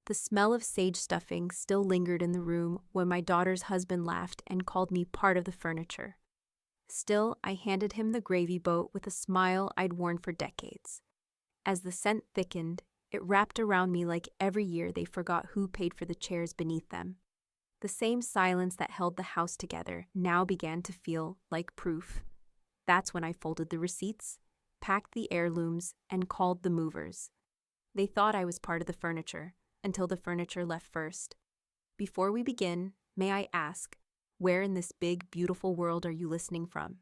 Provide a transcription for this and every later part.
The smell of sage stuffing still lingered in the room when my daughter's husband laughed and called me part of the furniture. Still, I handed him the gravy boat with a smile I'd worn for decades. As the scent thickened, it wrapped around me like every year they forgot who paid for the chairs beneath them. The same silence that held the house together now began to feel like proof. That's when I folded the receipts, packed the heirlooms, and called the movers. They thought I was part of the furniture, until the furniture left first. Before we begin, may I ask, where in this big, beautiful world are you listening from?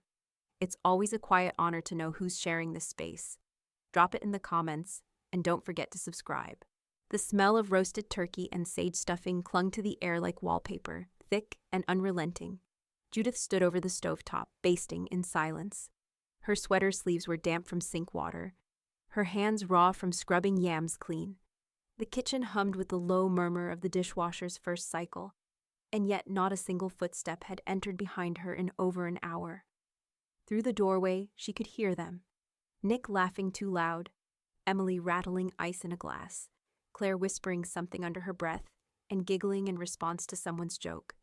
It's always a quiet honor to know who's sharing this space. Drop it in the comments, and don't forget to subscribe. The smell of roasted turkey and sage stuffing clung to the air like wallpaper, thick and unrelenting. Judith stood over the stovetop, basting in silence. Her sweater sleeves were damp from sink water, her hands raw from scrubbing yams clean. The kitchen hummed with the low murmur of the dishwasher's first cycle, and yet not a single footstep had entered behind her in over an hour. Through the doorway, she could hear them. Nick laughing too loud, Emily rattling ice in a glass, Claire whispering something under her breath, and giggling in response to someone's joke.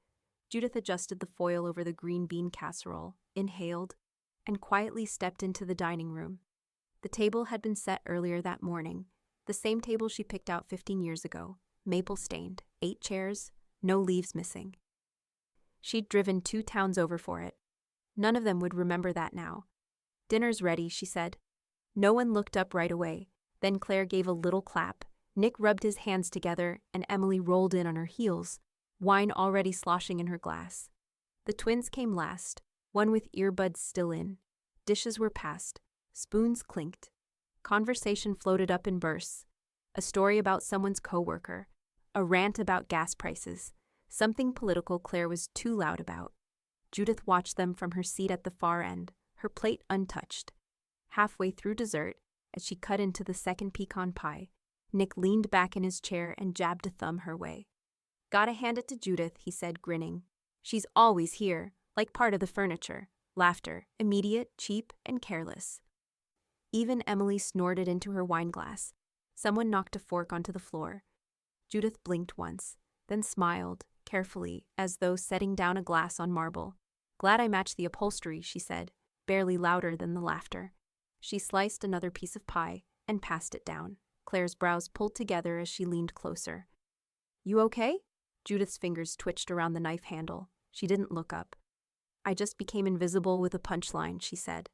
Judith adjusted the foil over the green bean casserole, inhaled, and quietly stepped into the dining room. The table had been set earlier that morning, the same table she picked out 15 years ago, maple-stained, 8 chairs, no leaves missing. She'd driven 2 towns over for it. None of them would remember that now. "Dinner's ready," she said. No one looked up right away. Then Claire gave a little clap. Nick rubbed his hands together, and Emily rolled in on her heels, wine already sloshing in her glass. The twins came last, one with earbuds still in. Dishes were passed. Spoons clinked. Conversation floated up in bursts. A story about someone's coworker. A rant about gas prices. Something political Claire was too loud about. Judith watched them from her seat at the far end, her plate untouched. Halfway through dessert, as she cut into the second pecan pie, Nick leaned back in his chair and jabbed a thumb her way. "Gotta hand it to Judith," he said, grinning. "She's always here, like part of the furniture." Laughter, immediate, cheap, and careless. Even Emily snorted into her wineglass. Someone knocked a fork onto the floor. Judith blinked once, then smiled, carefully, as though setting down a glass on marble. "Glad I matched the upholstery," she said, barely louder than the laughter. She sliced another piece of pie and passed it down. Claire's brows pulled together as she leaned closer. "You okay?" Judith's fingers twitched around the knife handle. She didn't look up. "I just became invisible with a punchline," she said.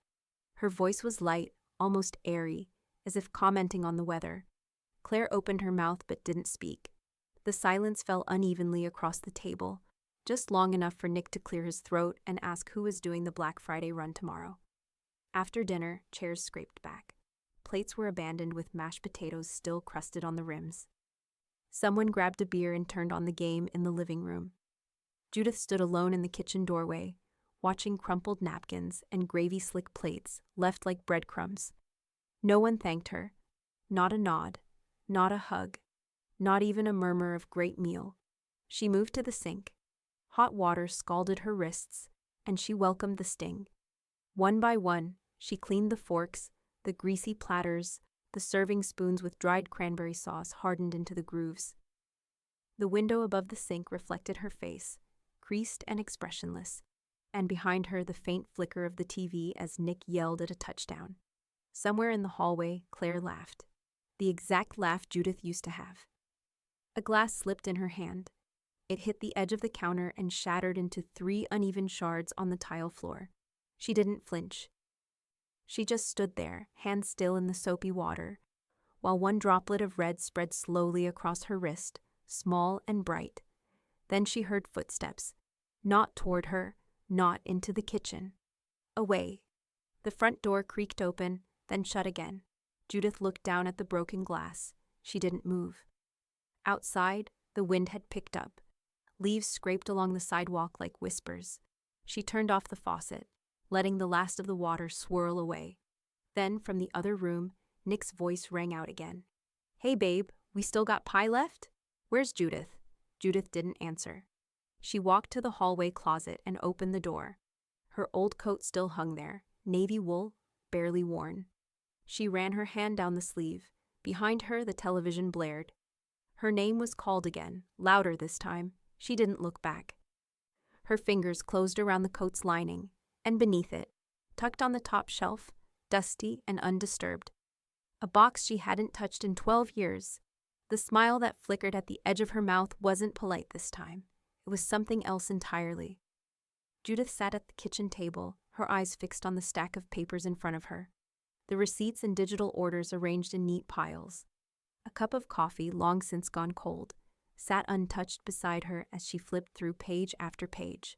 Her voice was light, almost airy, as if commenting on the weather. Claire opened her mouth but didn't speak. The silence fell unevenly across the table, just long enough for Nick to clear his throat and ask who was doing the Black Friday run tomorrow. After dinner, chairs scraped back. Plates were abandoned with mashed potatoes still crusted on the rims. Someone grabbed a beer and turned on the game in the living room. Judith stood alone in the kitchen doorway, watching crumpled napkins and gravy-slick plates left like breadcrumbs. No one thanked her. Not a nod, not a hug, not even a murmur of great meal. She moved to the sink. Hot water scalded her wrists, and she welcomed the sting. One by one, she cleaned the forks, the greasy platters, the serving spoons with dried cranberry sauce hardened into the grooves. The window above the sink reflected her face, creased and expressionless, and behind her the faint flicker of the TV as Nick yelled at a touchdown. Somewhere in the hallway, Claire laughed. The exact laugh Judith used to have. A glass slipped in her hand. It hit the edge of the counter and shattered into 3 uneven shards on the tile floor. She didn't flinch. She just stood there, hands still in the soapy water, while one droplet of red spread slowly across her wrist, small and bright. Then she heard footsteps, not toward her, not into the kitchen. Away. The front door creaked open, then shut again. Judith looked down at the broken glass. She didn't move. Outside, the wind had picked up. Leaves scraped along the sidewalk like whispers. She turned off the faucet, letting the last of the water swirl away. Then, from the other room, Nick's voice rang out again. "Hey, babe, we still got pie left? Where's Judith?" Judith didn't answer. She walked to the hallway closet and opened the door. Her old coat still hung there, navy wool, barely worn. She ran her hand down the sleeve. Behind her, the television blared. Her name was called again, louder this time. She didn't look back. Her fingers closed around the coat's lining, and beneath it, tucked on the top shelf, dusty and undisturbed, a box she hadn't touched in 12 years. The smile that flickered at the edge of her mouth wasn't polite this time. It was something else entirely. Judith sat at the kitchen table, her eyes fixed on the stack of papers in front of her, the receipts and digital orders arranged in neat piles. A cup of coffee, long since gone cold, sat untouched beside her as she flipped through page after page.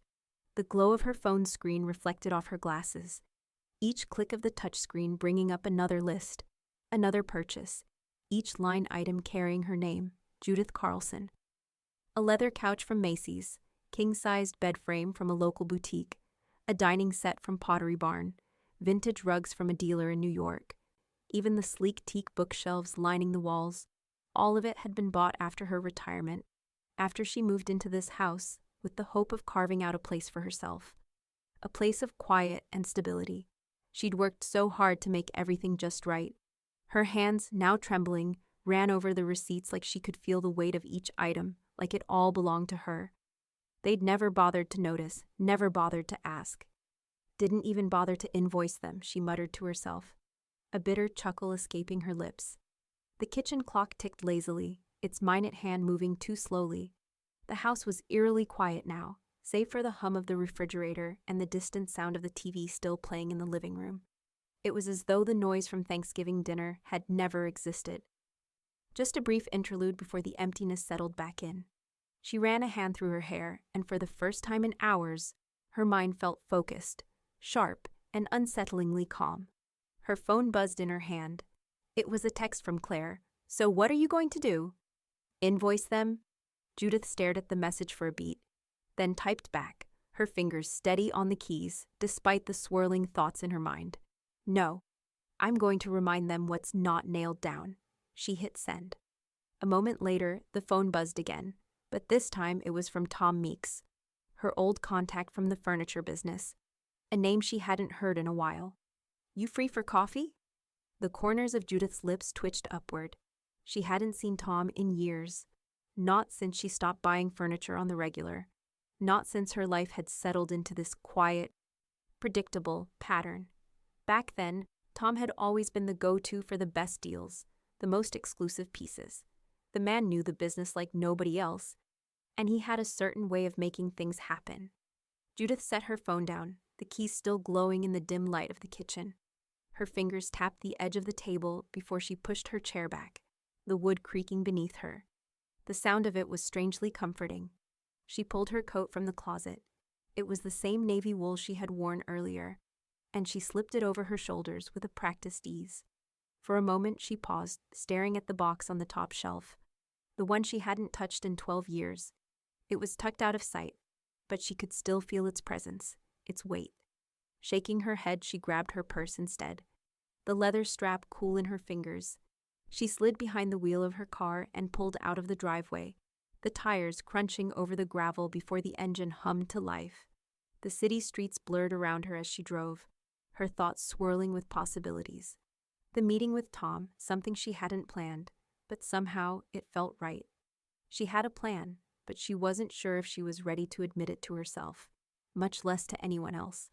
The glow of her phone screen reflected off her glasses, each click of the touchscreen bringing up another list, another purchase, each line item carrying her name, Judith Carlson. A leather couch from Macy's, king-sized bed frame from a local boutique, a dining set from Pottery Barn, vintage rugs from a dealer in New York, even the sleek teak bookshelves lining the walls. All of it had been bought after her retirement, after she moved into this house with the hope of carving out a place for herself, a place of quiet and stability. She'd worked so hard to make everything just right. Her hands, now trembling, ran over the receipts like she could feel the weight of each item, like it all belonged to her. They'd never bothered to notice, never bothered to ask. Didn't even bother to invoice them, she muttered to herself, a bitter chuckle escaping her lips. The kitchen clock ticked lazily, its minute hand moving too slowly. The house was eerily quiet now, save for the hum of the refrigerator and the distant sound of the TV still playing in the living room. It was as though the noise from Thanksgiving dinner had never existed. Just a brief interlude before the emptiness settled back in. She ran a hand through her hair, and for the first time in hours, her mind felt focused, sharp, and unsettlingly calm. Her phone buzzed in her hand. It was a text from Claire. "So what are you going to do?" "Invoice them?" Judith stared at the message for a beat, then typed back, her fingers steady on the keys, despite the swirling thoughts in her mind. "No. I'm going to remind them what's not nailed down." She hit send. A moment later, the phone buzzed again, but this time it was from Tom Meeks, her old contact from the furniture business, a name she hadn't heard in a while. "You free for coffee?" The corners of Judith's lips twitched upward. She hadn't seen Tom in years. Not since she stopped buying furniture on the regular. Not since her life had settled into this quiet, predictable pattern. Back then, Tom had always been the go-to for the best deals, the most exclusive pieces. The man knew the business like nobody else, and he had a certain way of making things happen. Judith set her phone down, the keys still glowing in the dim light of the kitchen. Her fingers tapped the edge of the table before she pushed her chair back, the wood creaking beneath her. The sound of it was strangely comforting. She pulled her coat from the closet. It was the same navy wool she had worn earlier, and she slipped it over her shoulders with a practiced ease. For a moment she paused, staring at the box on the top shelf, the one she hadn't touched in 12 years. It was tucked out of sight, but she could still feel its presence, its weight. Shaking her head, she grabbed her purse instead, the leather strap cool in her fingers. She slid behind the wheel of her car and pulled out of the driveway, the tires crunching over the gravel before the engine hummed to life. The city streets blurred around her as she drove, her thoughts swirling with possibilities. The meeting with Tom, something she hadn't planned, but somehow it felt right. She had a plan, but she wasn't sure if she was ready to admit it to herself, much less to anyone else.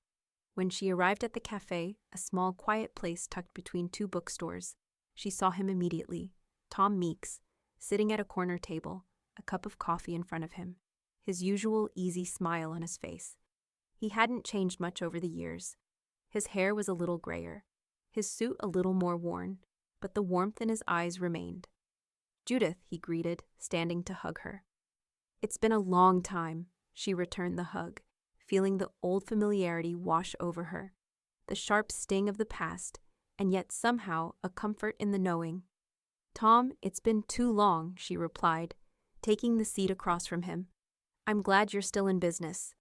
When she arrived at the cafe, a small, quiet place tucked between two bookstores, she saw him immediately, Tom Meeks, sitting at a corner table, a cup of coffee in front of him, his usual easy smile on his face. He hadn't changed much over the years. His hair was a little grayer, his suit a little more worn, but the warmth in his eyes remained. "Judith," he greeted, standing to hug her. "It's been a long time," she returned the hug, feeling the old familiarity wash over her, the sharp sting of the past, and yet somehow a comfort in the knowing. "Tom, it's been too long," she replied, taking the seat across from him. "I'm glad you're still in business."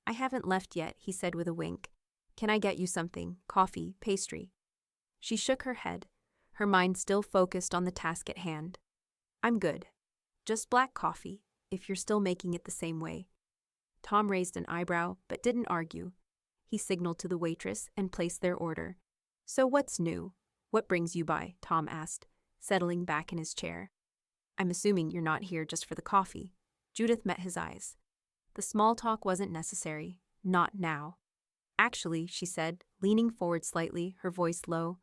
"I haven't left yet," he said with a wink. "Can I get you something? Coffee, pastry?" She shook her head, her mind still focused on the task at hand. "I'm good. Just black coffee, if you're still making it the same way." Tom raised an eyebrow, but didn't argue. He signaled to the waitress and placed their order. "So what's new? What brings you by?" Tom asked, settling back in his chair. I'm assuming you're not here just for the coffee. Judith met his eyes. The small talk wasn't necessary. Not now. Actually, she said, leaning forward slightly, her voice low,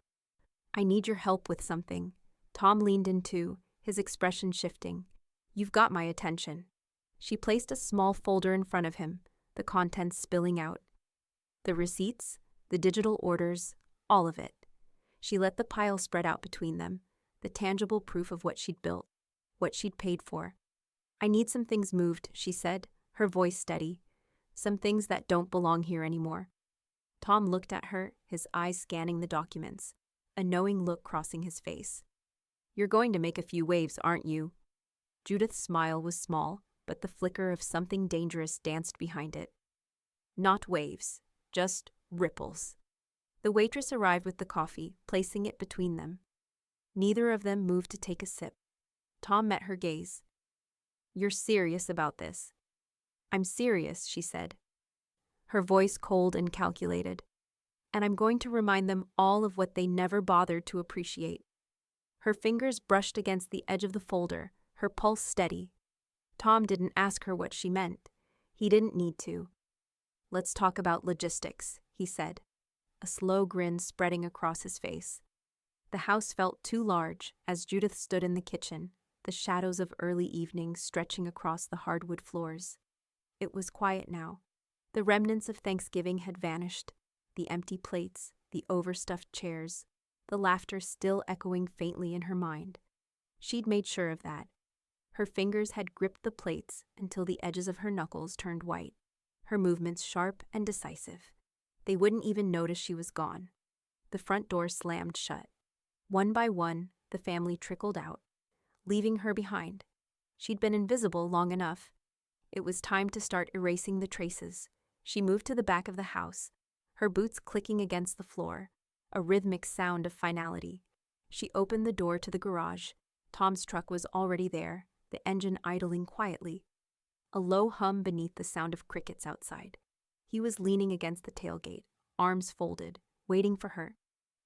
I need your help with something. Tom leaned in too, his expression shifting. You've got my attention. She placed a small folder in front of him, the contents spilling out. The receipts, the digital orders, all of it. She let the pile spread out between them, the tangible proof of what she'd built, what she'd paid for. I need some things moved, she said, her voice steady. Some things that don't belong here anymore. Tom looked at her, his eyes scanning the documents, a knowing look crossing his face. You're going to make a few waves, aren't you? Judith's smile was small, but the flicker of something dangerous danced behind it. Not waves, just ripples. The waitress arrived with the coffee, placing it between them. Neither of them moved to take a sip. Tom met her gaze. You're serious about this? I'm serious, she said, her voice cold and calculated. And I'm going to remind them all of what they never bothered to appreciate. Her fingers brushed against the edge of the folder, her pulse steady. Tom didn't ask her what she meant. He didn't need to. Let's talk about logistics, he said, a slow grin spreading across his face. The house felt too large as Judith stood in the kitchen, the shadows of early evening stretching across the hardwood floors. It was quiet now. The remnants of Thanksgiving had vanished, the empty plates, the overstuffed chairs, the laughter still echoing faintly in her mind. She'd made sure of that. Her fingers had gripped the plates until the edges of her knuckles turned white, her movements sharp and decisive. They wouldn't even notice she was gone. The front door slammed shut. One by one, the family trickled out, leaving her behind. She'd been invisible long enough. It was time to start erasing the traces. She moved to the back of the house, her boots clicking against the floor, a rhythmic sound of finality. She opened the door to the garage. Tom's truck was already there, the engine idling quietly. A low hum beneath the sound of crickets outside. He was leaning against the tailgate, arms folded, waiting for her.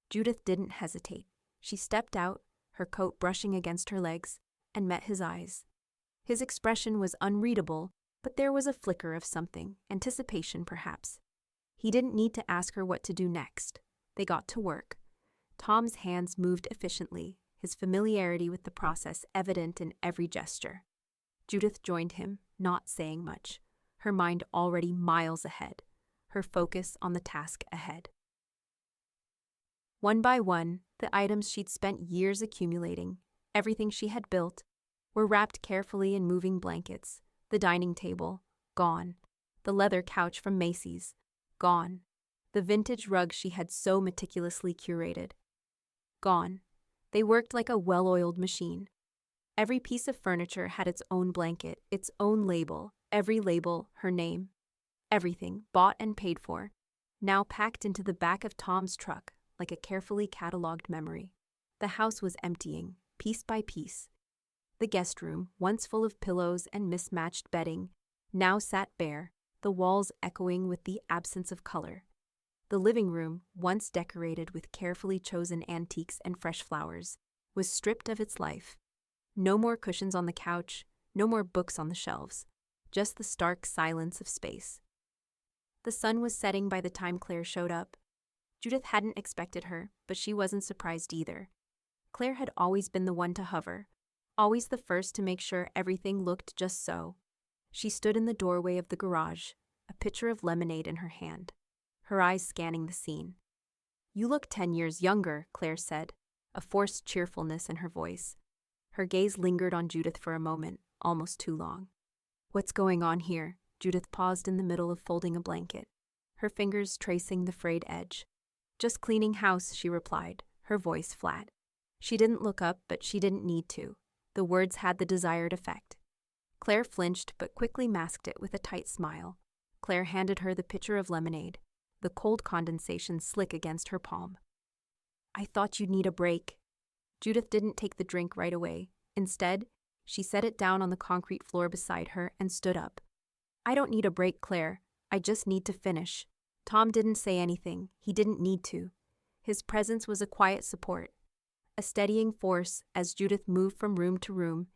Judith didn't hesitate. She stepped out, her coat brushing against her legs, and met his eyes. His expression was unreadable, but there was a flicker of something, anticipation perhaps. He didn't need to ask her what to do next. They got to work. Tom's hands moved efficiently, his familiarity with the process evident in every gesture. Judith joined him, not saying much, her mind already miles ahead, her focus on the task ahead. One by one, the items she'd spent years accumulating, everything she had built, were wrapped carefully in moving blankets. The dining table, gone. The leather couch from Macy's, gone. The vintage rug she had so meticulously curated, gone. They worked like a well-oiled machine. Every piece of furniture had its own blanket, its own label, every label, her name. Everything, bought and paid for, now packed into the back of Tom's truck like a carefully catalogued memory. The house was emptying, piece by piece. The guest room, once full of pillows and mismatched bedding, now sat bare, the walls echoing with the absence of color. The living room, once decorated with carefully chosen antiques and fresh flowers, was stripped of its life. No more cushions on the couch, no more books on the shelves, just the stark silence of space. The sun was setting by the time Claire showed up. Judith hadn't expected her, but she wasn't surprised either. Claire had always been the one to hover, always the first to make sure everything looked just so. She stood in the doorway of the garage, a pitcher of lemonade in her hand, her eyes scanning the scene. You look 10 years younger, Claire said, a forced cheerfulness in her voice. Her gaze lingered on Judith for a moment, almost too long. What's going on here? Judith paused in the middle of folding a blanket, her fingers tracing the frayed edge. Just cleaning house, she replied, her voice flat. She didn't look up, but she didn't need to. The words had the desired effect. Claire flinched but quickly masked it with a tight smile. Claire handed her the pitcher of lemonade, the cold condensation slick against her palm. I thought you'd need a break. Judith didn't take the drink right away. Instead, she set it down on the concrete floor beside her and stood up. I don't need a break, Claire. I just need to finish. Tom didn't say anything. He didn't need to. His presence was a quiet support, a steadying force as Judith moved from room to room,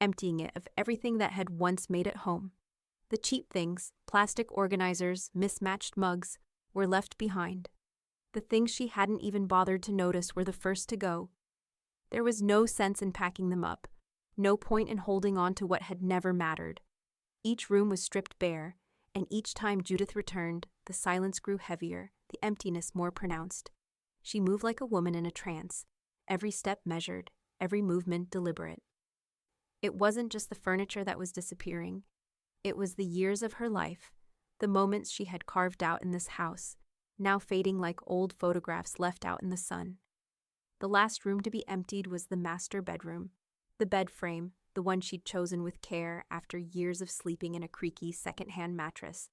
emptying it of everything that had once made it home. The cheap things, plastic organizers, mismatched mugs, were left behind. The things she hadn't even bothered to notice were the first to go. There was no sense in packing them up, no point in holding on to what had never mattered. Each room was stripped bare, and each time Judith returned, the silence grew heavier, the emptiness more pronounced. She moved like a woman in a trance, every step measured, every movement deliberate. It wasn't just the furniture that was disappearing. It was the years of her life, the moments she had carved out in this house, now fading like old photographs left out in the sun. The last room to be emptied was the master bedroom. The bed frame, the one she'd chosen with care after years of sleeping in a creaky second-hand mattress,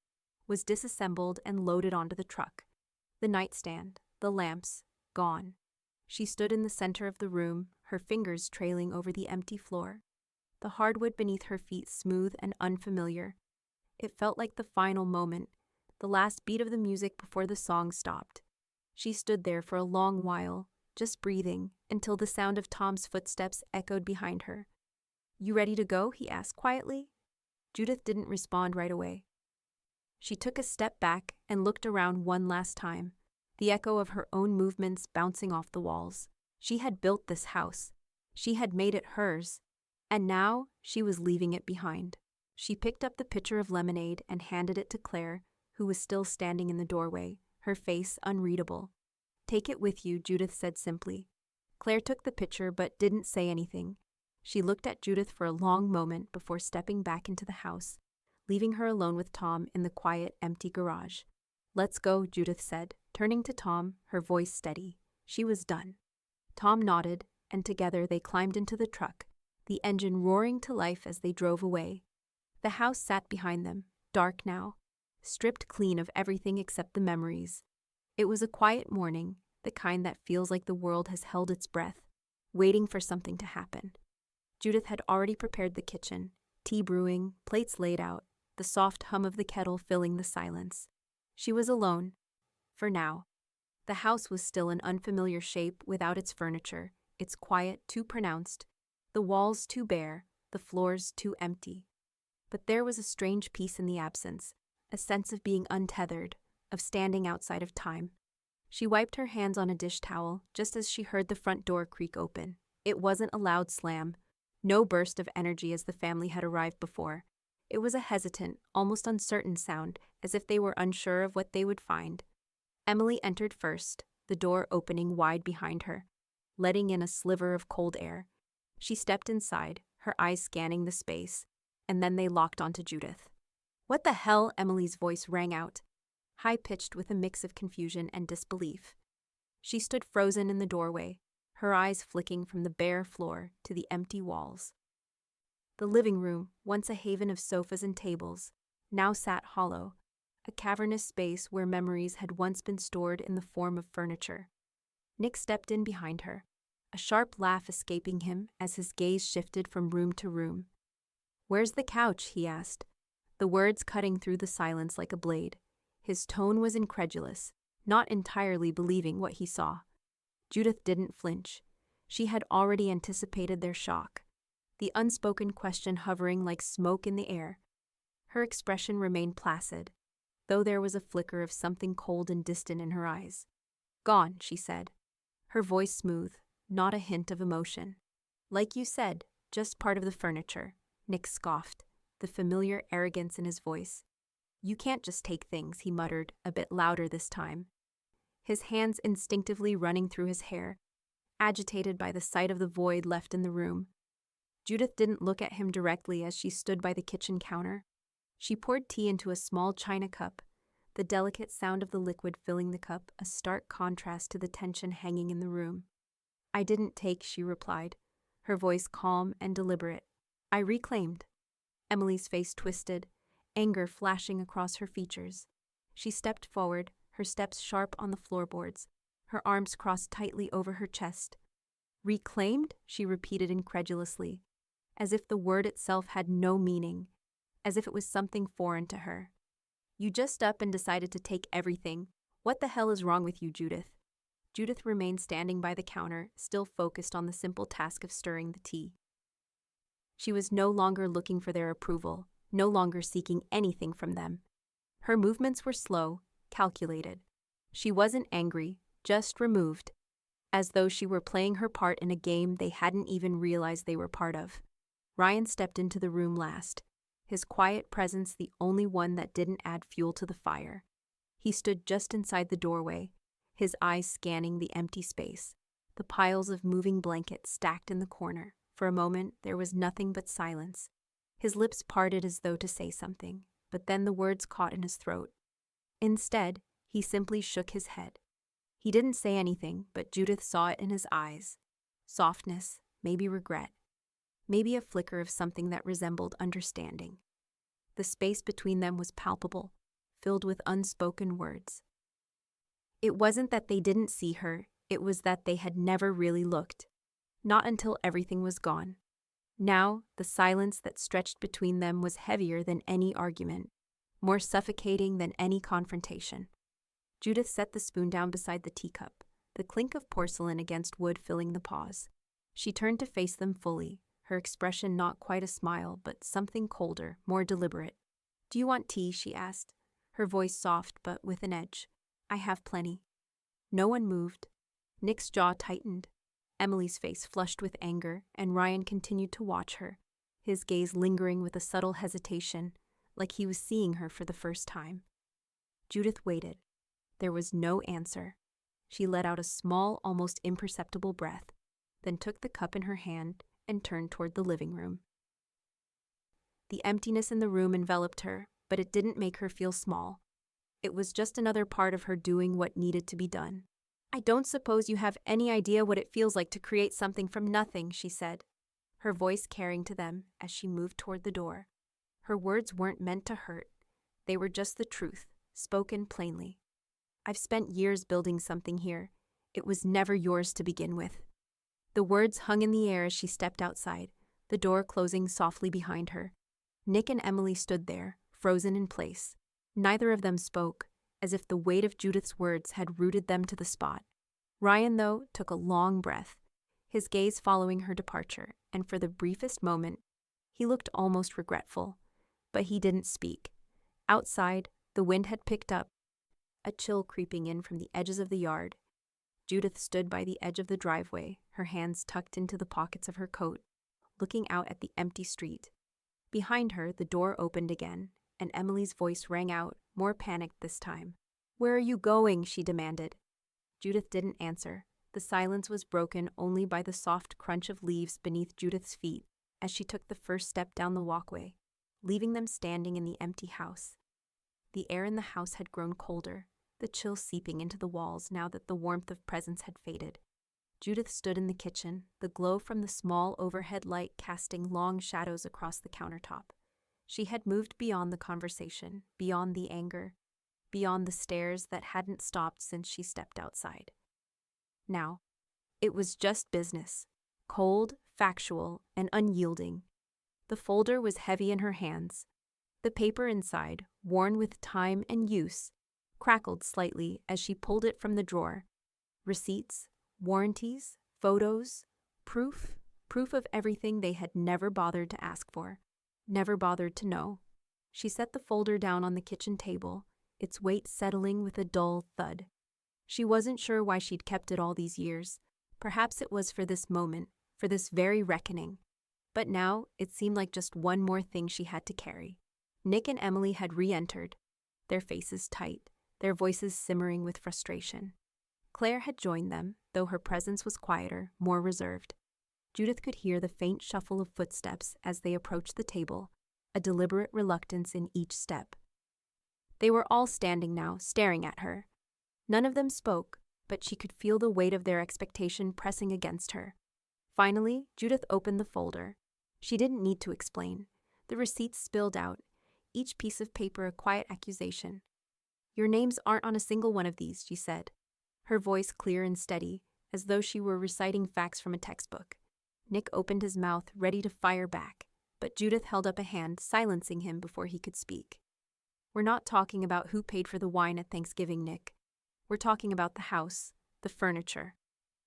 was disassembled and loaded onto the truck. The nightstand, the lamps, gone. She stood in the center of the room, her fingers trailing over the empty floor. The hardwood beneath her feet smooth and unfamiliar. It felt like the final moment, the last beat of the music before the song stopped. She stood there for a long while, just breathing, until the sound of Tom's footsteps echoed behind her. "You ready to go?" he asked quietly. Judith didn't respond right away. She took a step back and looked around one last time, the echo of her own movements bouncing off the walls. She had built this house. She had made it hers. And now she was leaving it behind. She picked up the pitcher of lemonade and handed it to Claire, who was still standing in the doorway, her face unreadable. "Take it with you," Judith said simply. Claire took the pitcher but didn't say anything. She looked at Judith for a long moment before stepping back into the house, leaving her alone with Tom in the quiet, empty garage. "Let's go," Judith said, turning to Tom, her voice steady. She was done. Tom nodded, and together they climbed into the truck, the engine roaring to life as they drove away. The house sat behind them, dark now, stripped clean of everything except the memories. It was a quiet morning, the kind that feels like the world has held its breath, waiting for something to happen. Judith had already prepared the kitchen, tea brewing, plates laid out, the soft hum of the kettle filling the silence. She was alone, for now. The house was still an unfamiliar shape without its furniture, its quiet too pronounced, the walls too bare, the floors too empty. But there was a strange peace in the absence, a sense of being untethered, of standing outside of time. She wiped her hands on a dish towel just as she heard the front door creak open. It wasn't a loud slam, no burst of energy as the family had arrived before. It was a hesitant, almost uncertain sound, as if they were unsure of what they would find. Emily entered first, the door opening wide behind her, letting in a sliver of cold air. She stepped inside, her eyes scanning the space, and then they locked onto Judith. "What the hell?" Emily's voice rang out, high-pitched with a mix of confusion and disbelief. She stood frozen in the doorway, her eyes flicking from the bare floor to the empty walls. The living room, once a haven of sofas and tables, now sat hollow, a cavernous space where memories had once been stored in the form of furniture. Nick stepped in behind her, a sharp laugh escaping him as his gaze shifted from room to room. "Where's the couch?" he asked, the words cutting through the silence like a blade. His tone was incredulous, not entirely believing what he saw. Judith didn't flinch. She had already anticipated their shock, the unspoken question hovering like smoke in the air. Her expression remained placid, though there was a flicker of something cold and distant in her eyes. "Gone," she said, her voice smooth, not a hint of emotion. "Like you said, just part of the furniture," Nick scoffed, the familiar arrogance in his voice. "You can't just take things," he muttered, a bit louder this time, his hands instinctively running through his hair, agitated by the sight of the void left in the room. Judith didn't look at him directly as she stood by the kitchen counter. She poured tea into a small china cup, the delicate sound of the liquid filling the cup a stark contrast to the tension hanging in the room. "I didn't take," she replied, her voice calm and deliberate. "I reclaimed." Emily's face twisted, anger flashing across her features. She stepped forward, her steps sharp on the floorboards, her arms crossed tightly over her chest. "Reclaimed?" she repeated incredulously, as if the word itself had no meaning, as if it was something foreign to her. "You just up and decided to take everything. What the hell is wrong with you, Judith?" Judith remained standing by the counter, still focused on the simple task of stirring the tea. She was no longer looking for their approval, no longer seeking anything from them. Her movements were slow, calculated. She wasn't angry, just removed, as though she were playing her part in a game they hadn't even realized they were part of. Ryan stepped into the room last, his quiet presence the only one that didn't add fuel to the fire. He stood just inside the doorway, his eyes scanning the empty space, the piles of moving blankets stacked in the corner. For a moment, there was nothing but silence. His lips parted as though to say something, but then the words caught in his throat. Instead, he simply shook his head. He didn't say anything, but Judith saw it in his eyes. Softness, maybe regret, maybe a flicker of something that resembled understanding. The space between them was palpable, filled with unspoken words. It wasn't that they didn't see her, it was that they had never really looked. Not until everything was gone. Now, the silence that stretched between them was heavier than any argument, more suffocating than any confrontation. Judith set the spoon down beside the teacup, the clink of porcelain against wood filling the pause. She turned to face them fully, her expression not quite a smile, but something colder, more deliberate. "Do you want tea?" she asked, her voice soft but with an edge. "I have plenty." No one moved. Nick's jaw tightened. Emily's face flushed with anger, and Ryan continued to watch her, his gaze lingering with a subtle hesitation, like he was seeing her for the first time. Judith waited. There was no answer. She let out a small, almost imperceptible breath, then took the cup in her hand and turned toward the living room. The emptiness in the room enveloped her, but it didn't make her feel small. It was just another part of her doing what needed to be done. "I don't suppose you have any idea what it feels like to create something from nothing," she said, her voice carrying to them as she moved toward the door. Her words weren't meant to hurt. They were just the truth, spoken plainly. "I've spent years building something here. It was never yours to begin with." The words hung in the air as she stepped outside, the door closing softly behind her. Nick and Emily stood there, frozen in place. Neither of them spoke, as if the weight of Judith's words had rooted them to the spot. Ryan, though, took a long breath, his gaze following her departure, and for the briefest moment, he looked almost regretful. But he didn't speak. Outside, the wind had picked up, a chill creeping in from the edges of the yard. Judith stood by the edge of the driveway, her hands tucked into the pockets of her coat, looking out at the empty street. Behind her, the door opened again, and Emily's voice rang out, more panicked this time. "Where are you going?" she demanded. Judith didn't answer. The silence was broken only by the soft crunch of leaves beneath Judith's feet as she took the first step down the walkway, leaving them standing in the empty house. The air in the house had grown colder, the chill seeping into the walls now that the warmth of presence had faded. Judith stood in the kitchen, the glow from the small overhead light casting long shadows across the countertop. She had moved beyond the conversation, beyond the anger, beyond the stares that hadn't stopped since she stepped outside. Now, it was just business, cold, factual, and unyielding. The folder was heavy in her hands. The paper inside, worn with time and use, crackled slightly as she pulled it from the drawer. Receipts, warranties, photos, proof of everything they had never bothered to ask for, never bothered to know. She set the folder down on the kitchen table, its weight settling with a dull thud. She wasn't sure why she'd kept it all these years. Perhaps it was for this moment, for this very reckoning. But now it seemed like just one more thing she had to carry. Nick and Emily had re-entered, their faces tight, their voices simmering with frustration. Claire had joined them, though her presence was quieter, more reserved. Judith could hear the faint shuffle of footsteps as they approached the table, a deliberate reluctance in each step. They were all standing now, staring at her. None of them spoke, but she could feel the weight of their expectation pressing against her. Finally, Judith opened the folder. She didn't need to explain. The receipts spilled out, each piece of paper a quiet accusation. "Your names aren't on a single one of these," she said, her voice clear and steady, as though she were reciting facts from a textbook. Nick opened his mouth, ready to fire back, but Judith held up a hand, silencing him before he could speak. "We're not talking about who paid for the wine at Thanksgiving, Nick. We're talking about the house, the furniture.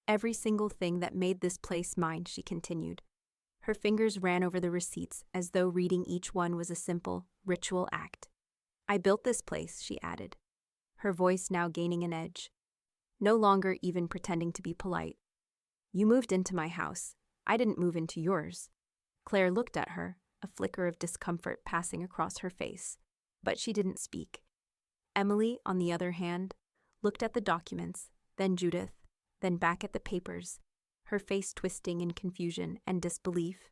Every single thing that made this place mine," she continued. Her fingers ran over the receipts as though reading each one was a simple, ritual act. I built this place, she added, her voice now gaining an edge, no longer even pretending to be polite. You moved into my house. I didn't move into yours. Claire looked at her, a flicker of discomfort passing across her face, but she didn't speak. Emily, on the other hand, looked at the documents, then Judith, then back at the papers, her face twisting in confusion and disbelief.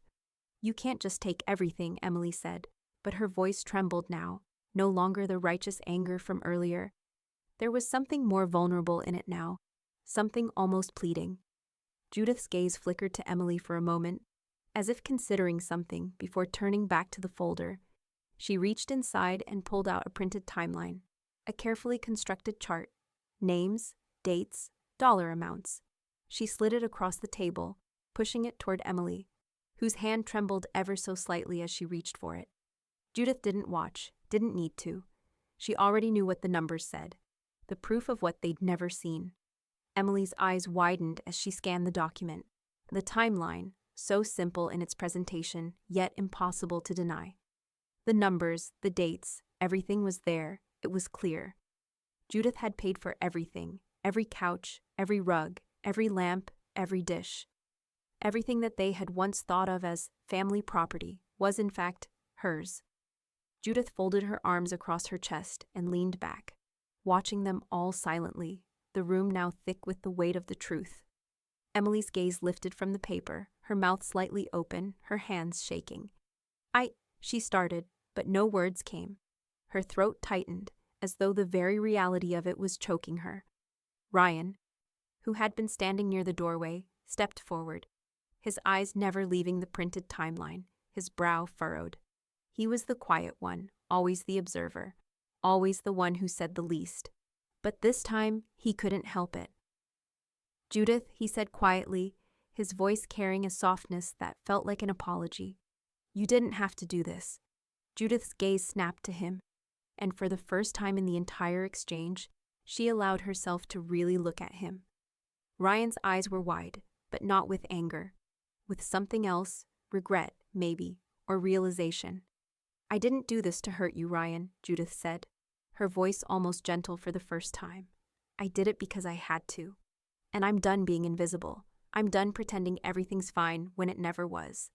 You can't just take everything, Emily said, but her voice trembled now, no longer the righteous anger from earlier. There was something more vulnerable in it now, something almost pleading. Judith's gaze flickered to Emily for a moment, as if considering something before turning back to the folder. She reached inside and pulled out a printed timeline, a carefully constructed chart, names, dates, dollar amounts. She slid it across the table, pushing it toward Emily, whose hand trembled ever so slightly as she reached for it. Judith didn't watch, didn't need to. She already knew what the numbers said, the proof of what they'd never seen. Emily's eyes widened as she scanned the document, the timeline, so simple in its presentation, yet impossible to deny. The numbers, the dates, everything was there, it was clear. Judith had paid for everything, every couch, every rug, every lamp, every dish. Everything that they had once thought of as family property was in fact hers. Judith folded her arms across her chest and leaned back, watching them all silently, the room now thick with the weight of the truth. Emily's gaze lifted from the paper, her mouth slightly open, her hands shaking. She started, but no words came. Her throat tightened, as though the very reality of it was choking her. Ryan, who had been standing near the doorway, stepped forward, his eyes never leaving the printed timeline, his brow furrowed. He was the quiet one, always the observer, always the one who said the least. But this time, he couldn't help it. Judith, he said quietly, his voice carrying a softness that felt like an apology. You didn't have to do this. Judith's gaze snapped to him, and for the first time in the entire exchange, she allowed herself to really look at him. Ryan's eyes were wide, but not with anger. With something else, regret, maybe, or realization. I didn't do this to hurt you, Ryan, Judith said, her voice almost gentle for the first time. I did it because I had to. And I'm done being invisible. I'm done pretending everything's fine when it never was.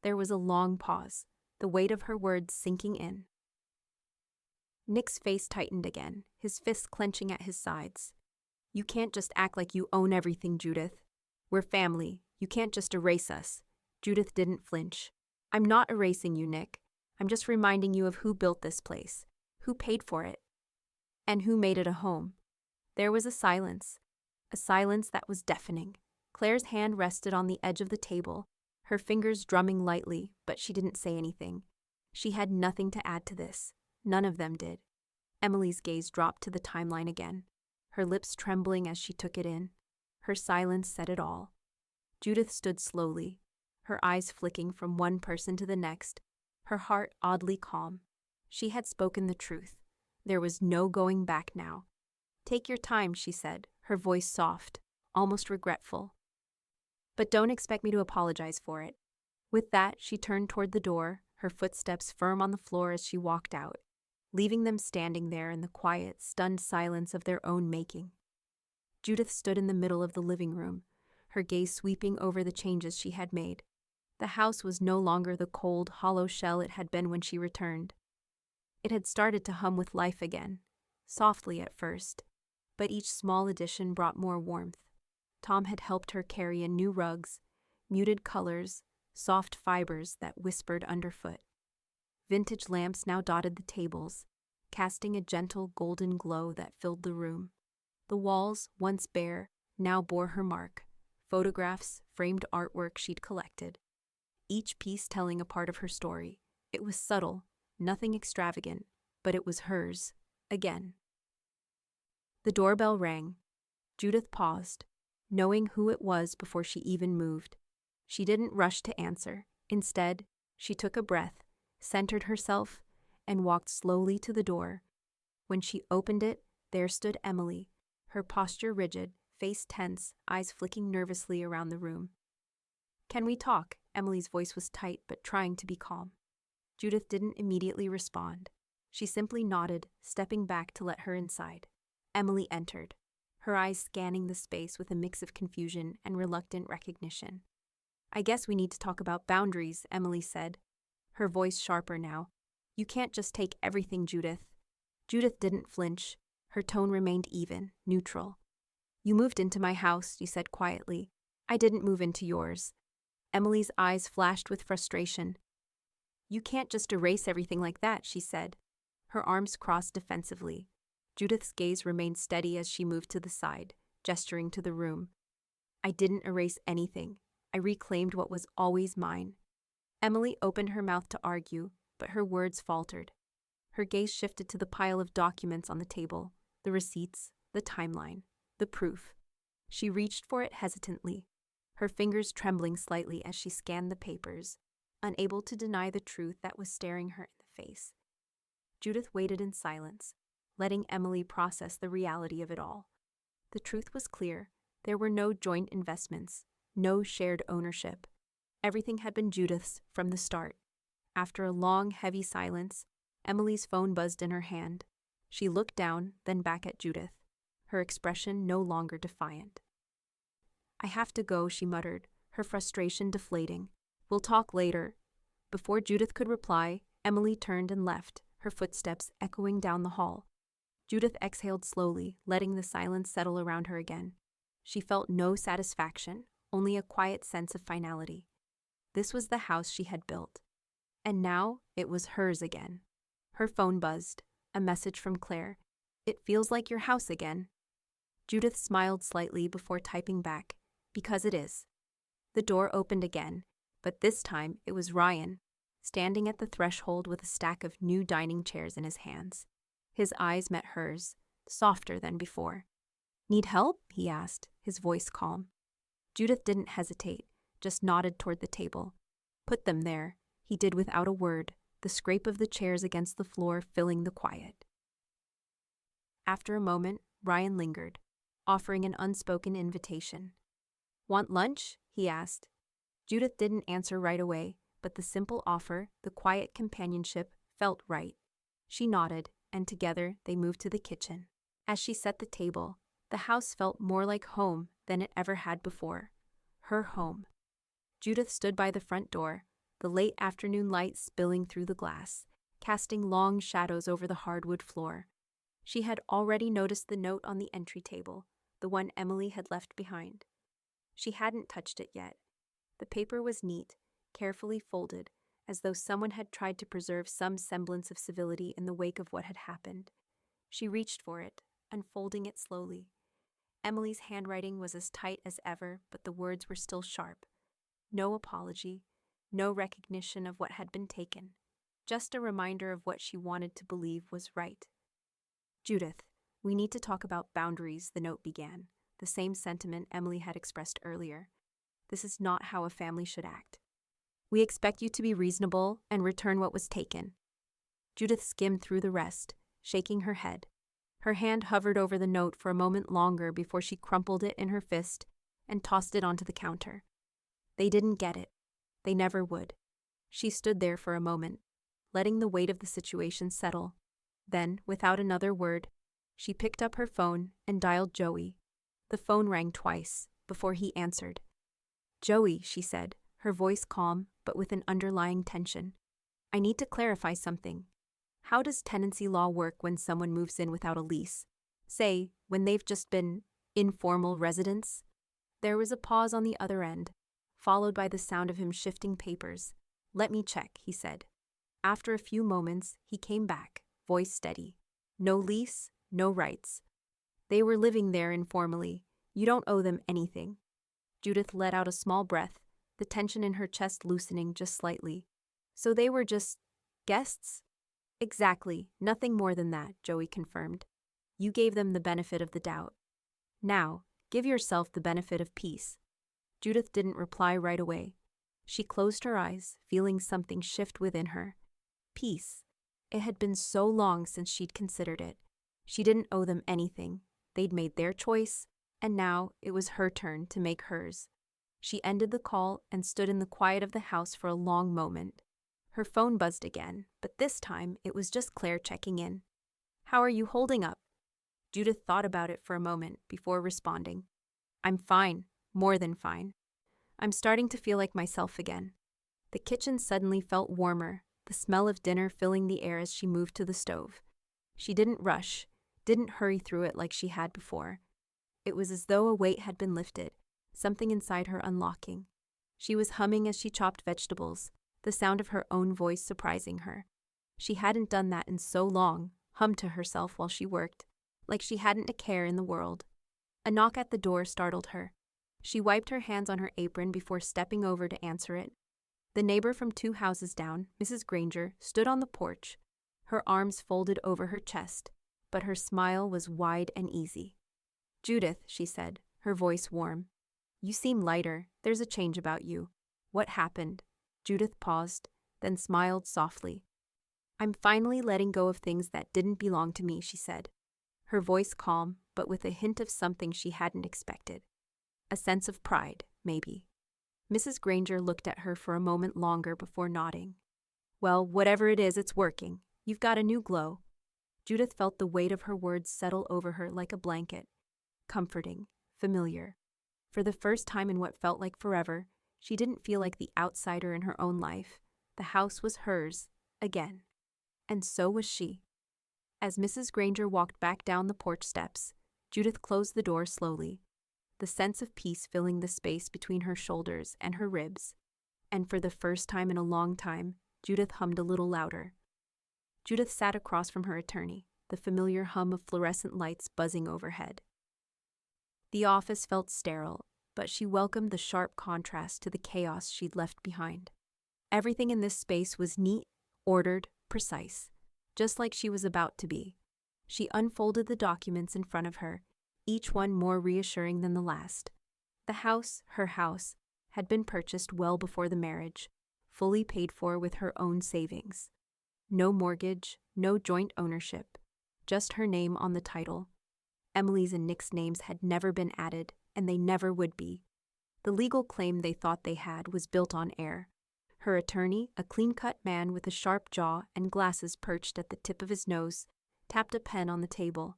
There was a long pause, the weight of her words sinking in. Nick's face tightened again, his fists clenching at his sides. You can't just act like you own everything, Judith. We're family. You can't just erase us. Judith didn't flinch. I'm not erasing you, Nick. I'm just reminding you of who built this place, who paid for it, and who made it a home. There was a silence that was deafening. Claire's hand rested on the edge of the table, her fingers drumming lightly, but she didn't say anything. She had nothing to add to this. None of them did. Emily's gaze dropped to the timeline again, her lips trembling as she took it in. Her silence said it all. Judith stood slowly, her eyes flicking from one person to the next, her heart oddly calm. She had spoken the truth. There was no going back now. Take your time, she said, her voice soft, almost regretful. But don't expect me to apologize for it. With that, she turned toward the door, her footsteps firm on the floor as she walked out, leaving them standing there in the quiet, stunned silence of their own making. Judith stood in the middle of the living room, her gaze sweeping over the changes she had made. The house was no longer the cold, hollow shell it had been when she returned. It had started to hum with life again, softly at first, but each small addition brought more warmth. Tom had helped her carry in new rugs, muted colors, soft fibers that whispered underfoot. Vintage lamps now dotted the tables, casting a gentle golden glow that filled the room. The walls, once bare, now bore her mark, photographs, framed artwork she'd collected, each piece telling a part of her story. It was subtle, nothing extravagant, but it was hers, again. The doorbell rang. Judith paused, knowing who it was before she even moved. She didn't rush to answer. Instead, she took a breath, centered herself, and walked slowly to the door. When she opened it, there stood Emily, her posture rigid, face tense, eyes flicking nervously around the room. Can we talk? Emily's voice was tight but trying to be calm. Judith didn't immediately respond. She simply nodded, stepping back to let her inside. Emily entered, her eyes scanning the space with a mix of confusion and reluctant recognition. "I guess we need to talk about boundaries," Emily said, her voice sharper now. "You can't just take everything, Judith." Judith didn't flinch. Her tone remained even, neutral. "You moved into my house," she said quietly. "I didn't move into yours." Emily's eyes flashed with frustration. "You can't just erase everything like that," she said, her arms crossed defensively. Judith's gaze remained steady as she moved to the side, gesturing to the room. "I didn't erase anything. I reclaimed what was always mine." Emily opened her mouth to argue, but her words faltered. Her gaze shifted to the pile of documents on the table, the receipts, the timeline, the proof. She reached for it hesitantly, her fingers trembling slightly as she scanned the papers, unable to deny the truth that was staring her in the face. Judith waited in silence, letting Emily process the reality of it all. The truth was clear. There were no joint investments, no shared ownership. Everything had been Judith's from the start. After a long, heavy silence, Emily's phone buzzed in her hand. She looked down, then back at Judith, her expression no longer defiant. "I have to go," she muttered, her frustration deflating. "We'll talk later." Before Judith could reply, Emily turned and left, her footsteps echoing down the hall. Judith exhaled slowly, letting the silence settle around her again. She felt no satisfaction, only a quiet sense of finality. This was the house she had built. And now it was hers again. Her phone buzzed, a message from Claire. "It feels like your house again." Judith smiled slightly before typing back, "Because it is." The door opened again, but this time it was Ryan, standing at the threshold with a stack of new dining chairs in his hands. His eyes met hers, softer than before. "Need help?" he asked, his voice calm. Judith didn't hesitate, just nodded toward the table. "Put them there," he did without a word, the scrape of the chairs against the floor filling the quiet. After a moment, Ryan lingered, offering an unspoken invitation. "Want lunch?" he asked. Judith didn't answer right away, but the simple offer, the quiet companionship, felt right. She nodded, and together they moved to the kitchen. As she set the table, the house felt more like home than it ever had before. Her home. Judith stood by the front door, the late afternoon light spilling through the glass, casting long shadows over the hardwood floor. She had already noticed the note on the entry table, the one Emily had left behind. She hadn't touched it yet. The paper was neat, carefully folded, as though someone had tried to preserve some semblance of civility in the wake of what had happened. She reached for it, unfolding it slowly. Emily's handwriting was as tight as ever, but the words were still sharp. No apology, no recognition of what had been taken, just a reminder of what she wanted to believe was right. "Judith, we need to talk about boundaries," the note began, the same sentiment Emily had expressed earlier. "This is not how a family should act. We expect you to be reasonable and return what was taken." Judith skimmed through the rest, shaking her head. Her hand hovered over the note for a moment longer before she crumpled it in her fist and tossed it onto the counter. They didn't get it. They never would. She stood there for a moment, letting the weight of the situation settle. Then, without another word, she picked up her phone and dialed Joey. The phone rang twice before he answered. "Joey," she said, her voice calm but with an underlying tension. "I need to clarify something. How does tenancy law work when someone moves in without a lease? Say, when they've just been informal residents?" There was a pause on the other end, followed by the sound of him shifting papers. "Let me check," he said. After a few moments, he came back, voice steady. "No lease, no rights. They were living there informally. You don't owe them anything." Judith let out a small breath, the tension in her chest loosening just slightly. "So they were just guests?" "Exactly, nothing more than that," Joey confirmed. "You gave them the benefit of the doubt. Now, give yourself the benefit of peace." Judith didn't reply right away. She closed her eyes, feeling something shift within her. Peace. It had been so long since she'd considered it. She didn't owe them anything. They'd made their choice, and now it was her turn to make hers. She ended the call and stood in the quiet of the house for a long moment. Her phone buzzed again, but this time it was just Claire checking in. "How are you holding up?" Judith thought about it for a moment before responding. "I'm fine, more than fine. I'm starting to feel like myself again." The kitchen suddenly felt warmer, the smell of dinner filling the air as she moved to the stove. She didn't rush, didn't hurry through it like she had before. It was as though a weight had been lifted, something inside her unlocking. She was humming as she chopped vegetables, the sound of her own voice surprising her. She hadn't done that in so long, hummed to herself while she worked, like she hadn't a care in the world. A knock at the door startled her. She wiped her hands on her apron before stepping over to answer it. The neighbor from 2 houses down, Mrs. Granger, stood on the porch, her arms folded over her chest, but her smile was wide and easy. "Judith," she said, her voice warm. "You seem lighter. There's a change about you. What happened?" Judith paused, then smiled softly. "I'm finally letting go of things that didn't belong to me," she said, her voice calm, but with a hint of something she hadn't expected. A sense of pride, maybe. Mrs. Granger looked at her for a moment longer before nodding. "Well, whatever it is, it's working. You've got a new glow." Judith felt the weight of her words settle over her like a blanket. Comforting, familiar. For the first time in what felt like forever, she didn't feel like the outsider in her own life. The house was hers, again. And so was she. As Mrs. Granger walked back down the porch steps, Judith closed the door slowly, the sense of peace filling the space between her shoulders and her ribs. And for the first time in a long time, Judith hummed a little louder. Judith sat across from her attorney, the familiar hum of fluorescent lights buzzing overhead. The office felt sterile, but she welcomed the sharp contrast to the chaos she'd left behind. Everything in this space was neat, ordered, precise, just like she was about to be. She unfolded the documents in front of her, each one more reassuring than the last. The house, her house, had been purchased well before the marriage, fully paid for with her own savings. No mortgage, no joint ownership, just her name on the title. Emily's and Nick's names had never been added, and they never would be. The legal claim they thought they had was built on air. Her attorney, a clean-cut man with a sharp jaw and glasses perched at the tip of his nose, tapped a pen on the table.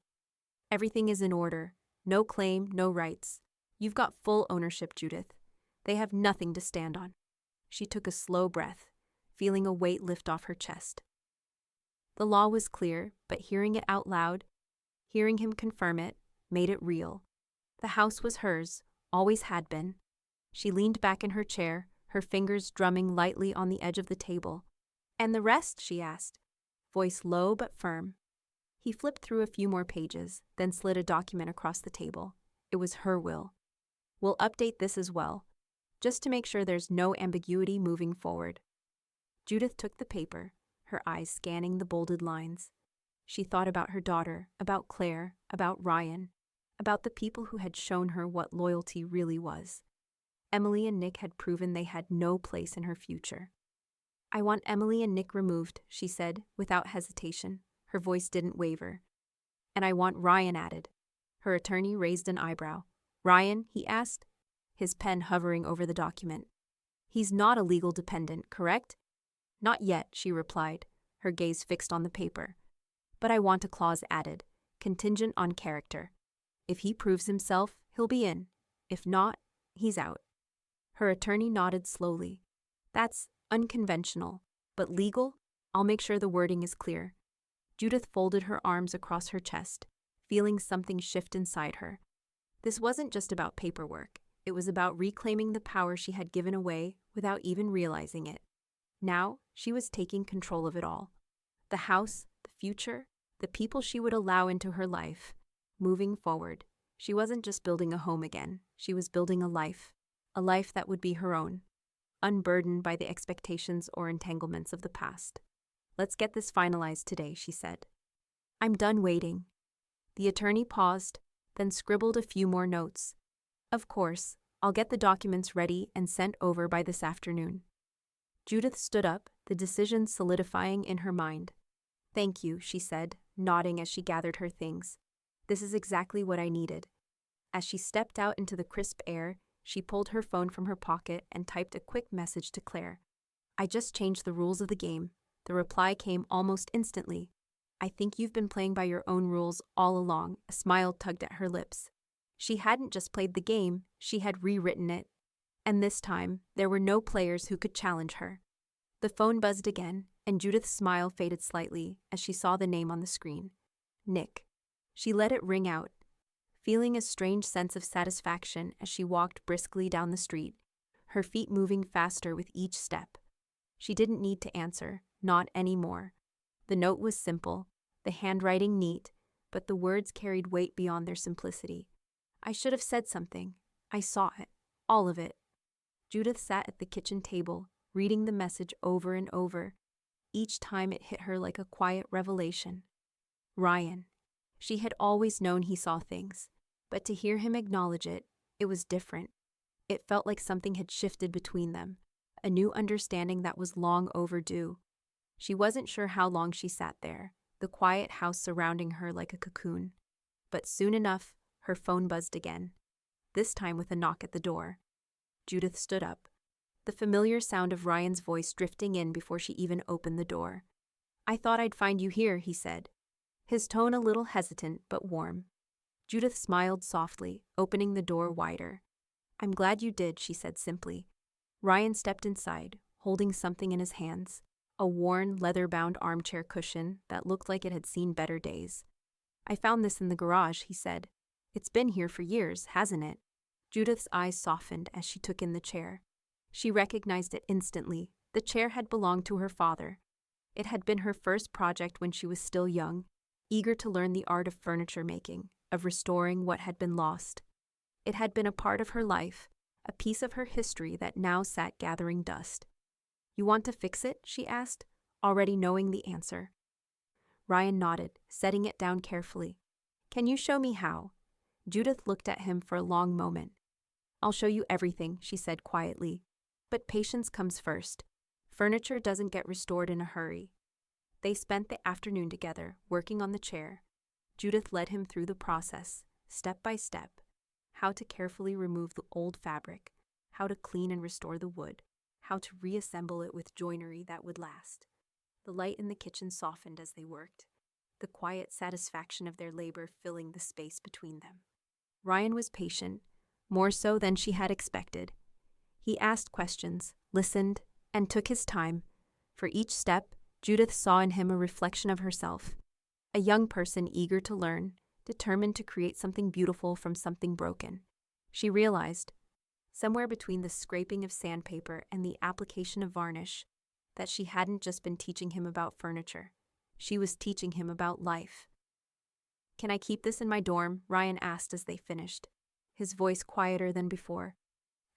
"Everything is in order. No claim, no rights. You've got full ownership, Judith. They have nothing to stand on." She took a slow breath, feeling a weight lift off her chest. The law was clear, but hearing it out loud, hearing him confirm it, made it real. The house was hers, always had been. She leaned back in her chair, her fingers drumming lightly on the edge of the table. "And the rest?" she asked, voice low but firm. He flipped through a few more pages, then slid a document across the table. It was her will. "We'll update this as well, just to make sure there's no ambiguity moving forward." Judith took the paper, her eyes scanning the bolded lines. She thought about her daughter, about Claire, about Ryan, about the people who had shown her what loyalty really was. Emily and Nick had proven they had no place in her future. "I want Emily and Nick removed," she said, without hesitation. Her voice didn't waver. "And I want Ryan added." Her attorney raised an eyebrow. "Ryan?" he asked, his pen hovering over the document. "He's not a legal dependent, correct?" "Not yet," she replied, her gaze fixed on the paper. "But I want a clause added, contingent on character. If he proves himself, he'll be in. If not, he's out." Her attorney nodded slowly. "That's unconventional, but legal? I'll make sure the wording is clear." Judith folded her arms across her chest, feeling something shift inside her. This wasn't just about paperwork. It was about reclaiming the power she had given away without even realizing it. Now, she was taking control of it all. The house, the future, the people she would allow into her life. Moving forward, she wasn't just building a home again. She was building a life that would be her own, unburdened by the expectations or entanglements of the past. "Let's get this finalized today," she said. "I'm done waiting." The attorney paused, then scribbled a few more notes. "Of course, I'll get the documents ready and sent over by this afternoon." Judith stood up, the decision solidifying in her mind. "Thank you," she said, nodding as she gathered her things. "This is exactly what I needed." As she stepped out into the crisp air, She pulled her phone from her pocket and typed a quick message to Claire. I just changed the rules of the game. The reply came almost instantly. I think you've been playing by your own rules all along. A smile tugged at her lips. She hadn't just played the game, she had rewritten it. And this time, there were no players who could challenge her. The phone buzzed again, and Judith's smile faded slightly as she saw the name on the screen. Nick. She let it ring out, feeling a strange sense of satisfaction as she walked briskly down the street, her feet moving faster with each step. She didn't need to answer, not anymore. The note was simple, the handwriting neat, but the words carried weight beyond their simplicity. I should have said something. I saw it. All of it. Judith sat at the kitchen table, reading the message over and over. Each time it hit her like a quiet revelation. Ryan. She had always known he saw things, but to hear him acknowledge it, it was different. It felt like something had shifted between them, a new understanding that was long overdue. She wasn't sure how long she sat there, the quiet house surrounding her like a cocoon. But soon enough, her phone buzzed again, this time with a knock at the door. Judith stood up, the familiar sound of Ryan's voice drifting in before she even opened the door. I thought I'd find you here, he said, his tone a little hesitant but warm. Judith smiled softly, opening the door wider. I'm glad you did, she said simply. Ryan stepped inside, holding something in his hands, a worn, leather-bound armchair cushion that looked like it had seen better days. I found this in the garage, he said. It's been here for years, hasn't it? Judith's eyes softened as she took in the chair. She recognized it instantly. The chair had belonged to her father. It had been her first project when she was still young, eager to learn the art of furniture making, of restoring what had been lost. It had been a part of her life, a piece of her history that now sat gathering dust. You want to fix it? She asked, already knowing the answer. Ryan nodded, setting it down carefully. Can you show me how? Judith looked at him for a long moment. I'll show you everything, she said quietly. But patience comes first. Furniture doesn't get restored in a hurry. They spent the afternoon together, working on the chair. Judith led him through the process, step by step. How to carefully remove the old fabric, how to clean and restore the wood, how to reassemble it with joinery that would last. The light in the kitchen softened as they worked, the quiet satisfaction of their labor filling the space between them. Ryan was patient, more so than she had expected. He asked questions, listened, and took his time. For each step, Judith saw in him a reflection of herself, a young person eager to learn, determined to create something beautiful from something broken. She realized, somewhere between the scraping of sandpaper and the application of varnish, that she hadn't just been teaching him about furniture. She was teaching him about life. Can I keep this in my dorm? Ryan asked as they finished, his voice quieter than before,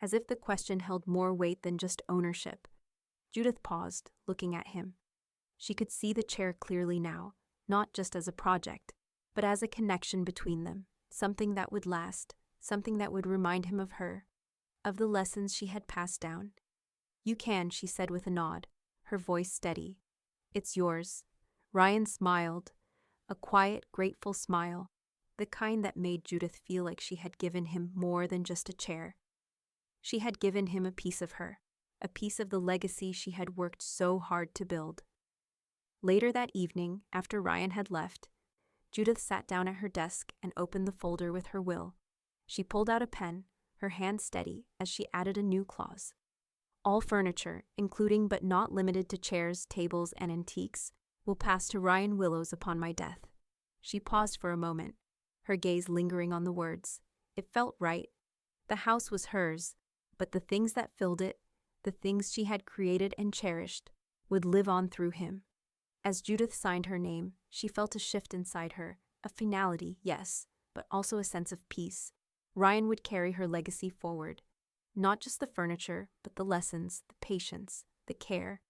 as if the question held more weight than just ownership. Judith paused, looking at him. She could see the chair clearly now, not just as a project, but as a connection between them, something that would last, something that would remind him of her, of the lessons she had passed down. You can, she said with a nod, her voice steady. It's yours. Ryan smiled, a quiet, grateful smile, the kind that made Judith feel like she had given him more than just a chair. She had given him a piece of her, a piece of the legacy she had worked so hard to build. Later that evening, after Ryan had left, Judith sat down at her desk and opened the folder with her will. She pulled out a pen, her hand steady as she added a new clause. All furniture, including but not limited to chairs, tables, and antiques, will pass to Ryan Willows upon my death. She paused for a moment, her gaze lingering on the words. It felt right. The house was hers, but the things that filled it, the things she had created and cherished, would live on through him. As Judith signed her name, she felt a shift inside her, a finality, yes, but also a sense of peace. Ryan would carry her legacy forward. Not just the furniture, but the lessons, the patience, the care.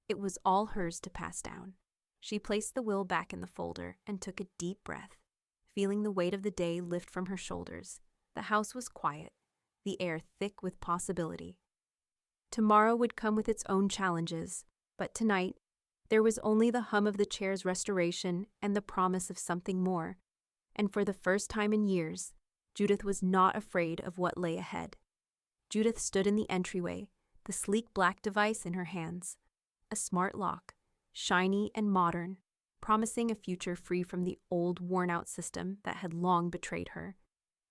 It was all hers to pass down. She placed the will back in the folder and took a deep breath, feeling the weight of the day lift from her shoulders. The house was quiet, the air thick with possibility. Tomorrow would come with its own challenges, but tonight, there was only the hum of the chair's restoration and the promise of something more. And for the first time in years, Judith was not afraid of what lay ahead. Judith stood in the entryway, the sleek black device in her hands. A smart lock, shiny and modern, promising a future free from the old, worn-out system that had long betrayed her.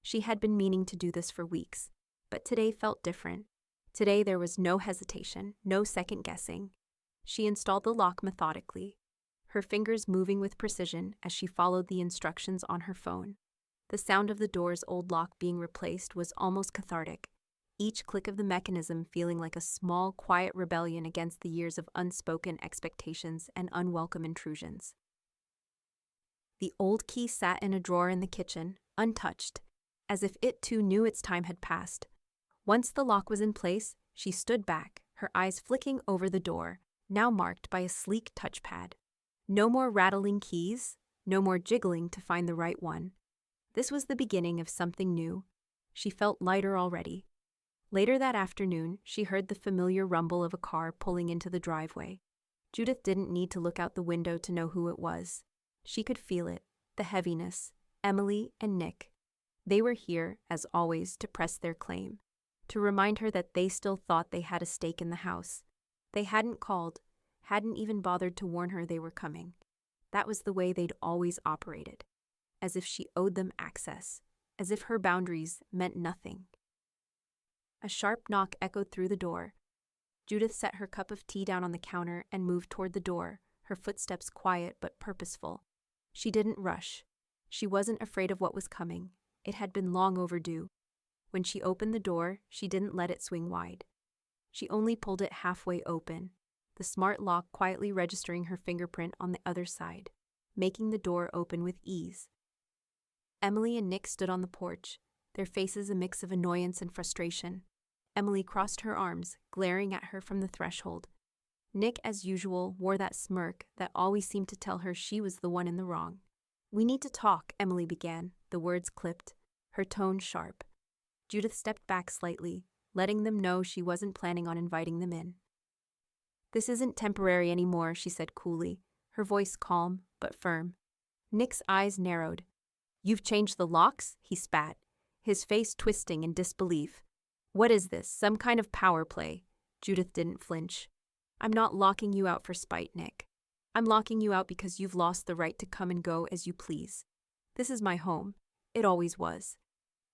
She had been meaning to do this for weeks, but today felt different. Today there was no hesitation, no second-guessing. She installed the lock methodically, her fingers moving with precision as she followed the instructions on her phone. The sound of the door's old lock being replaced was almost cathartic, each click of the mechanism feeling like a small, quiet rebellion against the years of unspoken expectations and unwelcome intrusions. The old key sat in a drawer in the kitchen, untouched, as if it too knew its time had passed. Once the lock was in place, she stood back, her eyes flicking over the door, now marked by a sleek touchpad. No more rattling keys, no more jiggling to find the right one. This was the beginning of something new. She felt lighter already. Later that afternoon, she heard the familiar rumble of a car pulling into the driveway. Judith didn't need to look out the window to know who it was. She could feel it, the heaviness. Emily and Nick. They were here, as always, to press their claim, to remind her that they still thought they had a stake in the house. They hadn't called, hadn't even bothered to warn her they were coming. That was the way they'd always operated, as if she owed them access, as if her boundaries meant nothing. A sharp knock echoed through the door. Judith set her cup of tea down on the counter and moved toward the door, her footsteps quiet but purposeful. She didn't rush. She wasn't afraid of what was coming. It had been long overdue. When she opened the door, she didn't let it swing wide. She only pulled it halfway open, the smart lock quietly registering her fingerprint on the other side, making the door open with ease. Emily and Nick stood on the porch, their faces a mix of annoyance and frustration. Emily crossed her arms, glaring at her from the threshold. Nick, as usual, wore that smirk that always seemed to tell her she was the one in the wrong. "We need to talk," Emily began, the words clipped, her tone sharp. Judith stepped back slightly, letting them know she wasn't planning on inviting them in. "This isn't temporary anymore," she said coolly, her voice calm but firm. Nick's eyes narrowed. "You've changed the locks?" he spat, his face twisting in disbelief. "What is this, some kind of power play?" Judith didn't flinch. "I'm not locking you out for spite, Nick. I'm locking you out because you've lost the right to come and go as you please. This is my home. It always was."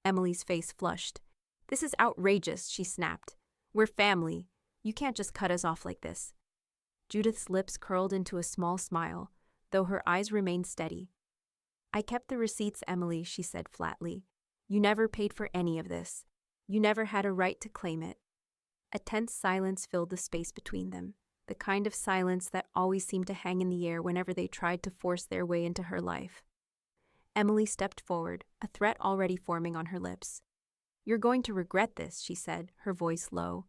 Emily's face flushed. "This is outrageous," she snapped. "We're family. You can't just cut us off like this." Judith's lips curled into a small smile, though her eyes remained steady. "I kept the receipts, Emily," she said flatly. "You never paid for any of this. You never had a right to claim it." A tense silence filled the space between them, the kind of silence that always seemed to hang in the air whenever they tried to force their way into her life. Emily stepped forward, a threat already forming on her lips. "You're going to regret this," she said, her voice low.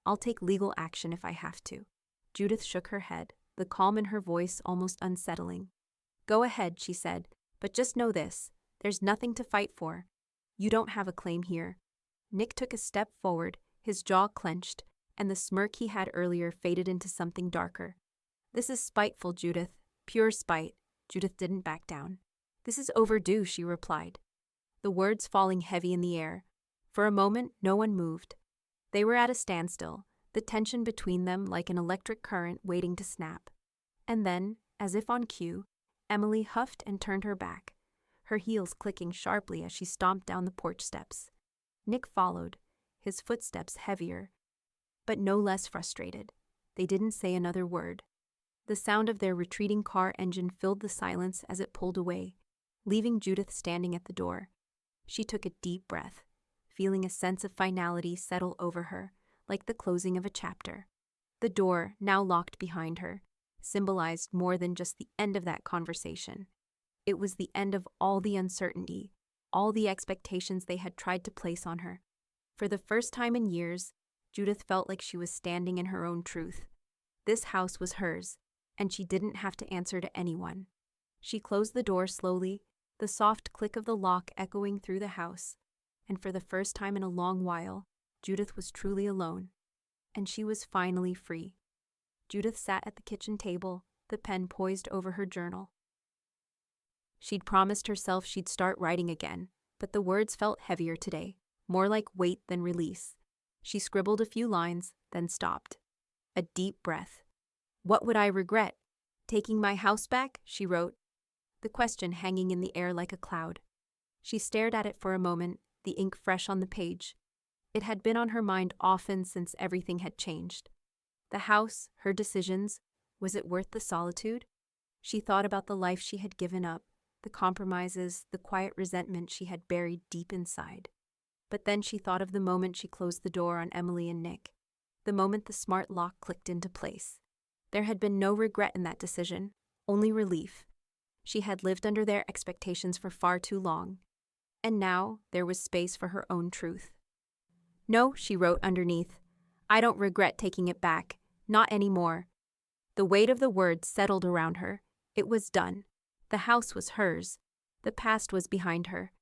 "I'll take legal action if I have to." Judith shook her head, the calm in her voice almost unsettling. "Go ahead," she said, "but just know this. There's nothing to fight for. You don't have a claim here." Nick took a step forward, his jaw clenched, and the smirk he had earlier faded into something darker. "This is spiteful, Judith. Pure spite." Judith didn't back down. "This is overdue," she replied, the words falling heavy in the air. For a moment, no one moved. They were at a standstill, the tension between them like an electric current waiting to snap. And then, as if on cue, Emily huffed and turned her back, her heels clicking sharply as she stomped down the porch steps. Nick followed, his footsteps heavier, but no less frustrated. They didn't say another word. The sound of their retreating car engine filled the silence as it pulled away, leaving Judith standing at the door. She took a deep breath, feeling a sense of finality settle over her, like the closing of a chapter. The door, now locked behind her, symbolized more than just the end of that conversation. It was the end of all the uncertainty, all the expectations they had tried to place on her. For the first time in years, Judith felt like she was standing in her own truth. This house was hers, and she didn't have to answer to anyone. She closed the door slowly, the soft click of the lock echoing through the house, and for the first time in a long while, Judith was truly alone. And she was finally free. Judith sat at the kitchen table, the pen poised over her journal. She'd promised herself she'd start writing again, but the words felt heavier today, more like weight than release. She scribbled a few lines, then stopped. A deep breath. What would I regret? Taking my house back? She wrote, the question hanging in the air like a cloud. She stared at it for a moment, the ink fresh on the page. It had been on her mind often since everything had changed. The house, her decisions, was it worth the solitude? She thought about the life she had given up, the compromises, the quiet resentment she had buried deep inside. But then she thought of the moment she closed the door on Emily and Nick, the moment the smart lock clicked into place. There had been no regret in that decision, only relief. She had lived under their expectations for far too long, and now there was space for her own truth. No, she wrote underneath, I don't regret taking it back, not anymore. The weight of the words settled around her. It was done. The house was hers. The past was behind her.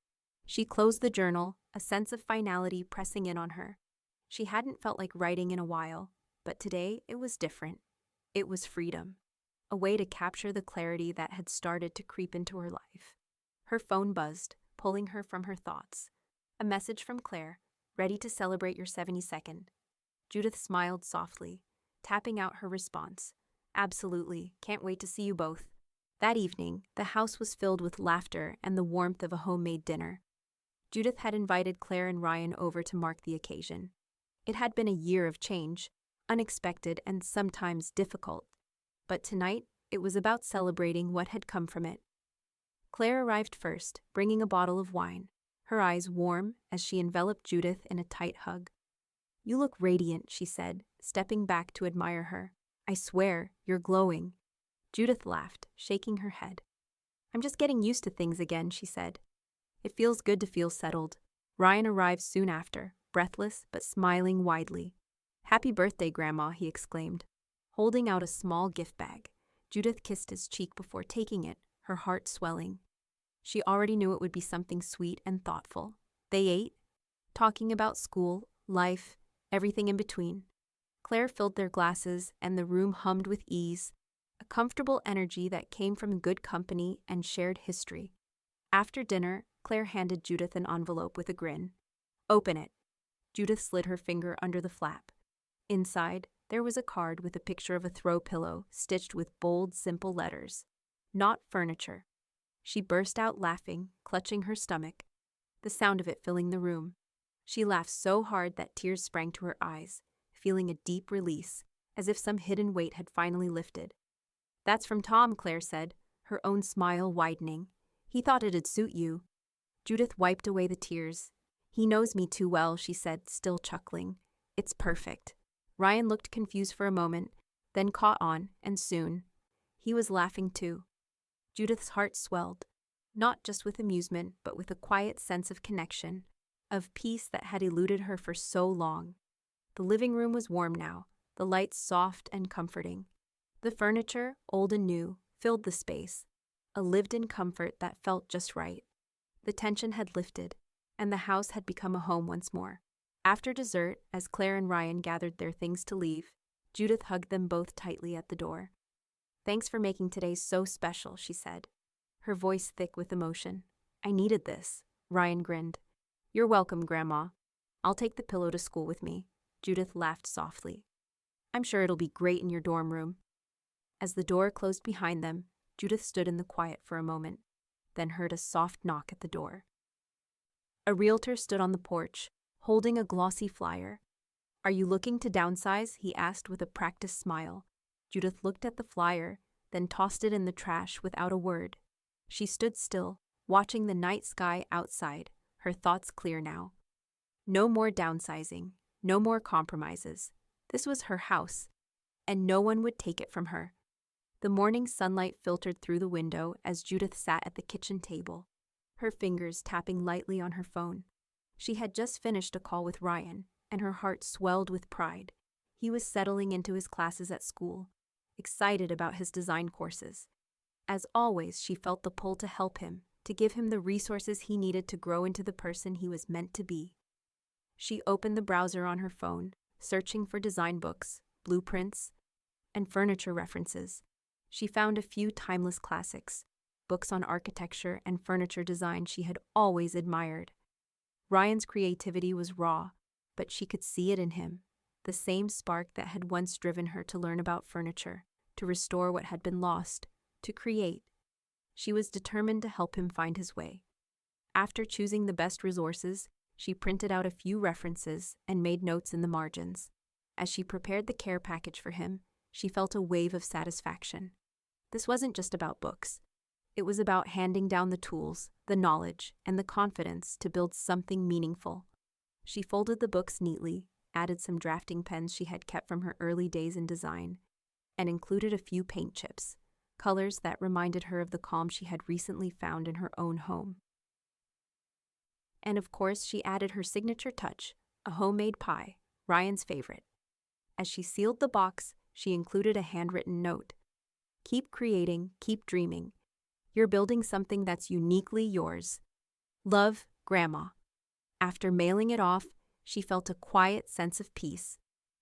She closed the journal, a sense of finality pressing in on her. She hadn't felt like writing in a while, but today it was different. It was freedom, a way to capture the clarity that had started to creep into her life. Her phone buzzed, pulling her from her thoughts. A message from Claire, ready to celebrate your 72nd. Judith smiled softly, tapping out her response. Absolutely, can't wait to see you both. That evening, the house was filled with laughter and the warmth of a homemade dinner. Judith had invited Claire and Ryan over to mark the occasion. It had been a year of change, unexpected and sometimes difficult, but tonight it was about celebrating what had come from it. Claire arrived first, bringing a bottle of wine, her eyes warm as she enveloped Judith in a tight hug. You look radiant, she said, stepping back to admire her. I swear, you're glowing. Judith laughed, shaking her head. I'm just getting used to things again, she said. It feels good to feel settled. Ryan arrived soon after, breathless but smiling widely. Happy birthday, Grandma, he exclaimed. Holding out a small gift bag, Judith kissed his cheek before taking it, her heart swelling. She already knew it would be something sweet and thoughtful. They ate, talking about school, life, everything in between. Claire filled their glasses, and the room hummed with ease, a comfortable energy that came from good company and shared history. After dinner, Claire handed Judith an envelope with a grin. Open it. Judith slid her finger under the flap. Inside, there was a card with a picture of a throw pillow stitched with bold, simple letters. Not furniture. She burst out laughing, clutching her stomach, the sound of it filling the room. She laughed so hard that tears sprang to her eyes, feeling a deep release, as if some hidden weight had finally lifted. That's from Tom, Claire said, her own smile widening. He thought it'd suit you. Judith wiped away the tears. He knows me too well, she said, still chuckling. It's perfect. Ryan looked confused for a moment, then caught on, and soon, he was laughing too. Judith's heart swelled, not just with amusement, but with a quiet sense of connection, of peace that had eluded her for so long. The living room was warm now, the lights soft and comforting. The furniture, old and new, filled the space, a lived-in comfort that felt just right. The tension had lifted, and the house had become a home once more. After dessert, as Claire and Ryan gathered their things to leave, Judith hugged them both tightly at the door. Thanks for making today so special, she said, her voice thick with emotion. I needed this, Ryan grinned. You're welcome, Grandma. I'll take the pillow to school with me. Judith laughed softly. I'm sure it'll be great in your dorm room. As the door closed behind them, Judith stood in the quiet for a moment, then heard a soft knock at the door. A realtor stood on the porch, holding a glossy flyer. Are you looking to downsize? He asked with a practiced smile. Judith looked at the flyer, then tossed it in the trash without a word. She stood still, watching the night sky outside, her thoughts clear now. No more downsizing, no more compromises. This was her house, and no one would take it from her. The morning sunlight filtered through the window as Judith sat at the kitchen table, her fingers tapping lightly on her phone. She had just finished a call with Ryan, and her heart swelled with pride. He was settling into his classes at school, excited about his design courses. As always, she felt the pull to help him, to give him the resources he needed to grow into the person he was meant to be. She opened the browser on her phone, searching for design books, blueprints, and furniture references. She found a few timeless classics, books on architecture and furniture design she had always admired. Ryan's creativity was raw, but she could see it in him, the same spark that had once driven her to learn about furniture, to restore what had been lost, to create. She was determined to help him find his way. After choosing the best resources, she printed out a few references and made notes in the margins. As she prepared the care package for him, she felt a wave of satisfaction. This wasn't just about books. It was about handing down the tools, the knowledge, and the confidence to build something meaningful. She folded the books neatly, added some drafting pens she had kept from her early days in design, and included a few paint chips, colors that reminded her of the calm she had recently found in her own home. And of course, she added her signature touch, a homemade pie, Ryan's favorite. As she sealed the box, she included a handwritten note. Keep creating, keep dreaming. You're building something that's uniquely yours. Love, Grandma. After mailing it off, she felt a quiet sense of peace.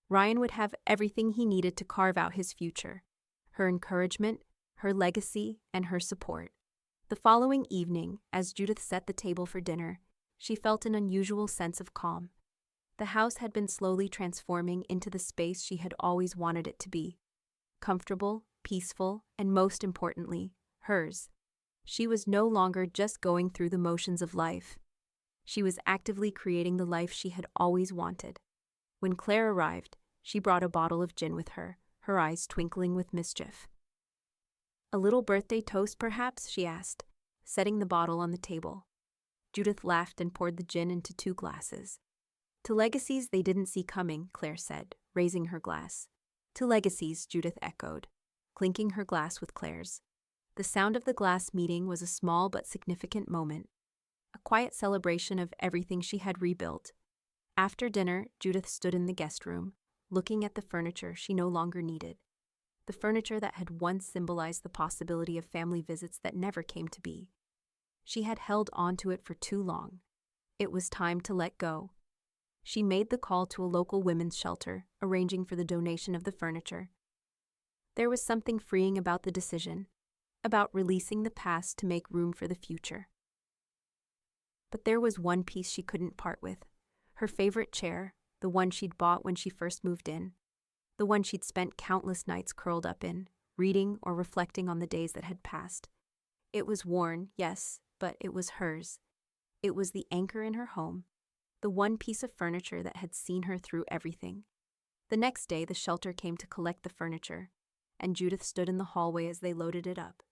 Ryan would have everything he needed to carve out his future. Her encouragement, her legacy, and her support. The following evening, as Judith set the table for dinner, she felt an unusual sense of calm. The house had been slowly transforming into the space she had always wanted it to be. Comfortable, peaceful, and most importantly, hers. She was no longer just going through the motions of life. She was actively creating the life she had always wanted. When Claire arrived, she brought a bottle of gin with her, her eyes twinkling with mischief. "A little birthday toast, perhaps?" she asked, setting the bottle on the table. Judith laughed and poured the gin into 2 glasses. "To legacies they didn't see coming," Claire said, raising her glass. "To legacies," Judith echoed, clinking her glass with Claire's. The sound of the glass meeting was a small but significant moment, a quiet celebration of everything she had rebuilt. After dinner, Judith stood in the guest room, looking at the furniture she no longer needed. The furniture that had once symbolized the possibility of family visits that never came to be. She had held onto it for too long. It was time to let go. She made the call to a local women's shelter, arranging for the donation of the furniture. There was something freeing about the decision, about releasing the past to make room for the future. But there was one piece she couldn't part with. Her favorite chair, the one she'd bought when she first moved in. The one she'd spent countless nights curled up in, reading or reflecting on the days that had passed. It was worn, yes, but it was hers. It was the anchor in her home, the one piece of furniture that had seen her through everything. The next day, the shelter came to collect the furniture, and Judith stood in the hallway as they loaded it up.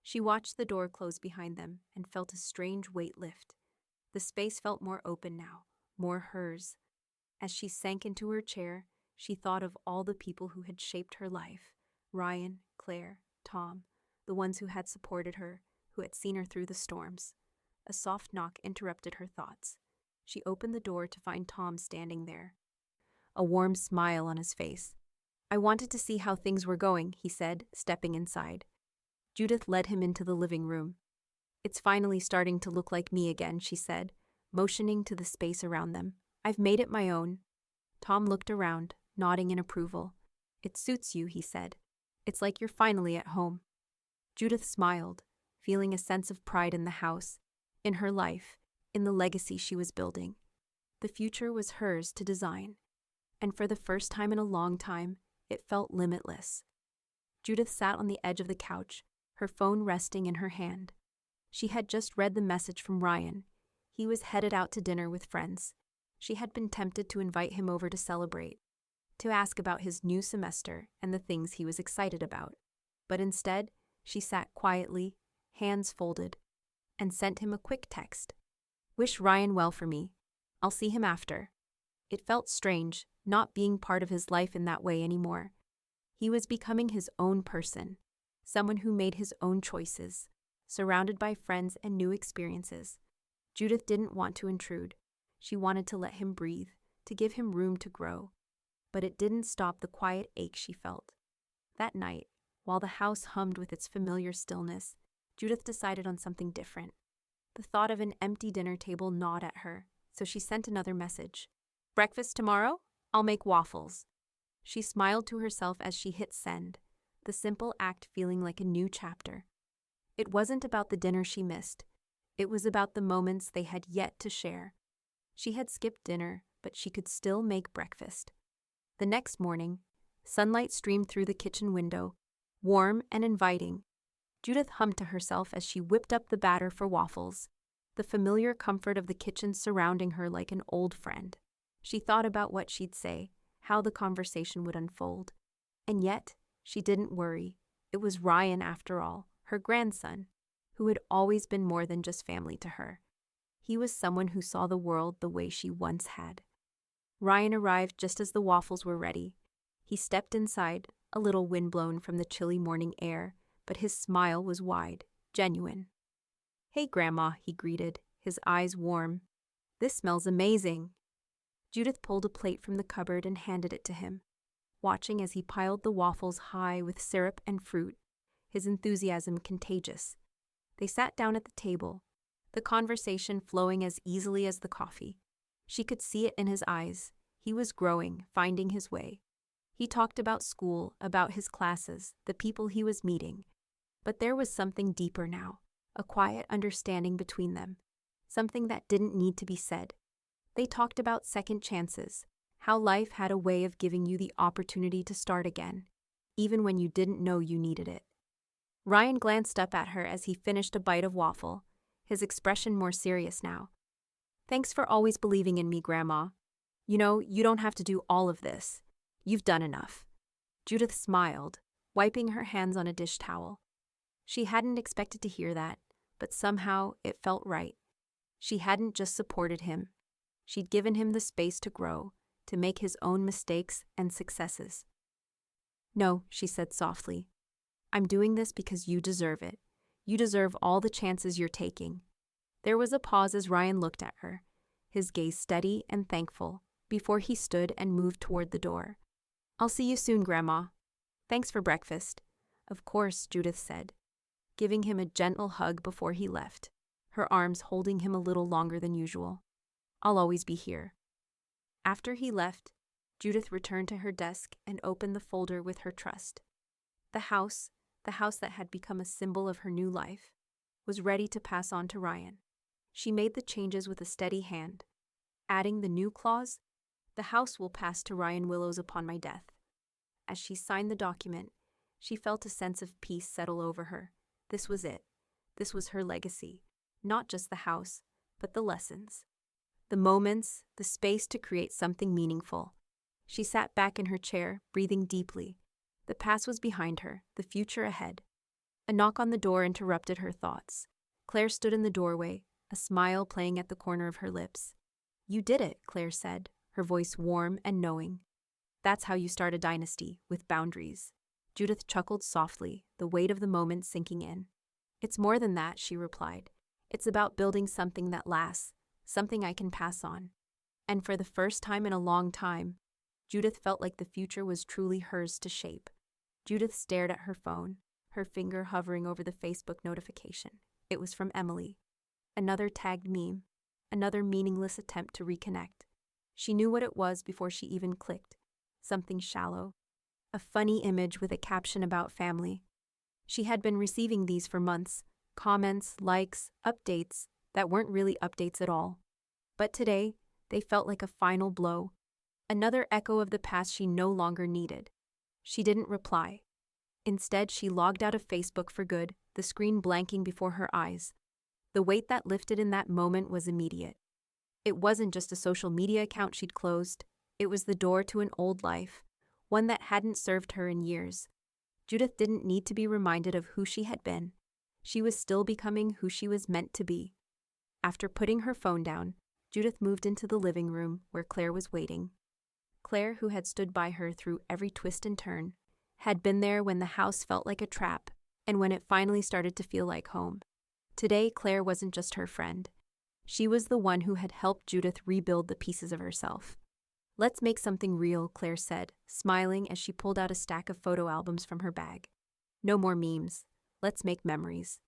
She watched the door close behind them and felt a strange weight lift. The space felt more open now, more hers. As she sank into her chair, she thought of all the people who had shaped her life. Ryan, Claire, Tom, the ones who had supported her, who had seen her through the storms. A soft knock interrupted her thoughts. She opened the door to find Tom standing there, a warm smile on his face. "I wanted to see how things were going," he said, stepping inside. Judith led him into the living room. "It's finally starting to look like me again," she said, motioning to the space around them. "I've made it my own." Tom looked around, nodding in approval. "It suits you," he said. "It's like you're finally at home." Judith smiled, feeling a sense of pride in the house, in her life, in the legacy she was building. The future was hers to design, and for the first time in a long time, it felt limitless. Judith sat on the edge of the couch, her phone resting in her hand. She had just read the message from Ryan. He was headed out to dinner with friends. She had been tempted to invite him over to celebrate, to ask about his new semester and the things he was excited about. But instead, she sat quietly, hands folded, and sent him a quick text. "Wish Ryan well for me. I'll see him after." It felt strange, not being part of his life in that way anymore. He was becoming his own person, someone who made his own choices, surrounded by friends and new experiences. Judith didn't want to intrude. She wanted to let him breathe, to give him room to grow. But it didn't stop the quiet ache she felt. That night, while the house hummed with its familiar stillness, Judith decided on something different. The thought of an empty dinner table gnawed at her, so she sent another message. "Breakfast tomorrow? I'll make waffles." She smiled to herself as she hit send, the simple act feeling like a new chapter. It wasn't about the dinner she missed. It was about the moments they had yet to share. She had skipped dinner, but she could still make breakfast. The next morning, sunlight streamed through the kitchen window, warm and inviting. Judith hummed to herself as she whipped up the batter for waffles, the familiar comfort of the kitchen surrounding her like an old friend. She thought about what she'd say, how the conversation would unfold. And yet, she didn't worry. It was Ryan, after all, her grandson, who had always been more than just family to her. He was someone who saw the world the way she once had. Ryan arrived just as the waffles were ready. He stepped inside, a little windblown from the chilly morning air, but his smile was wide, genuine. "Hey, Grandma," he greeted, his eyes warm. "This smells amazing." Judith pulled a plate from the cupboard and handed it to him, watching as he piled the waffles high with syrup and fruit, his enthusiasm contagious. They sat down at the table, the conversation flowing as easily as the coffee. She could see it in his eyes. He was growing, finding his way. He talked about school, about his classes, the people he was meeting. But there was something deeper now, a quiet understanding between them, something that didn't need to be said. They talked about second chances, how life had a way of giving you the opportunity to start again, even when you didn't know you needed it. Ryan glanced up at her as he finished a bite of waffle, his expression more serious now. "Thanks for always believing in me, Grandma. You know, you don't have to do all of this. You've done enough." Judith smiled, wiping her hands on a dish towel. She hadn't expected to hear that, but somehow it felt right. She hadn't just supported him. She'd given him the space to grow, to make his own mistakes and successes. "No," she said softly. "I'm doing this because you deserve it. You deserve all the chances you're taking." There was a pause as Ryan looked at her, his gaze steady and thankful, before he stood and moved toward the door. "I'll see you soon, Grandma. Thanks for breakfast." "Of course," Judith said, giving him a gentle hug before he left, her arms holding him a little longer than usual. "I'll always be here." After he left, Judith returned to her desk and opened the folder with her trust. The house that had become a symbol of her new life, was ready to pass on to Ryan. She made the changes with a steady hand, adding the new clause, "The house will pass to Ryan Willows upon my death." As she signed the document, she felt a sense of peace settle over her. This was it. This was her legacy. Not just the house, but the lessons. The moments, the space to create something meaningful. She sat back in her chair, breathing deeply. The past was behind her, the future ahead. A knock on the door interrupted her thoughts. Claire stood in the doorway, a smile playing at the corner of her lips. "You did it," Claire said, her voice warm and knowing. "That's how you start a dynasty, with boundaries." Judith chuckled softly, the weight of the moment sinking in. "It's more than that," she replied. "It's about building something that lasts, something I can pass on." And for the first time in a long time, Judith felt like the future was truly hers to shape. Judith stared at her phone, her finger hovering over the Facebook notification. It was from Emily. Another tagged meme, another meaningless attempt to reconnect. She knew what it was before she even clicked. Something shallow. A funny image with a caption about family. She had been receiving these for months, comments, likes, updates that weren't really updates at all. But today, they felt like a final blow. Another echo of the past she no longer needed. She didn't reply. Instead, she logged out of Facebook for good, the screen blanking before her eyes. The weight that lifted in that moment was immediate. It wasn't just a social media account she'd closed. It was the door to an old life, one that hadn't served her in years. Judith didn't need to be reminded of who she had been. She was still becoming who she was meant to be. After putting her phone down, Judith moved into the living room where Claire was waiting. Claire, who had stood by her through every twist and turn, had been there when the house felt like a trap and when it finally started to feel like home. Today, Claire wasn't just her friend. She was the one who had helped Judith rebuild the pieces of herself. "Let's make something real," Claire said, smiling as she pulled out a stack of photo albums from her bag. "No more memes. Let's make memories."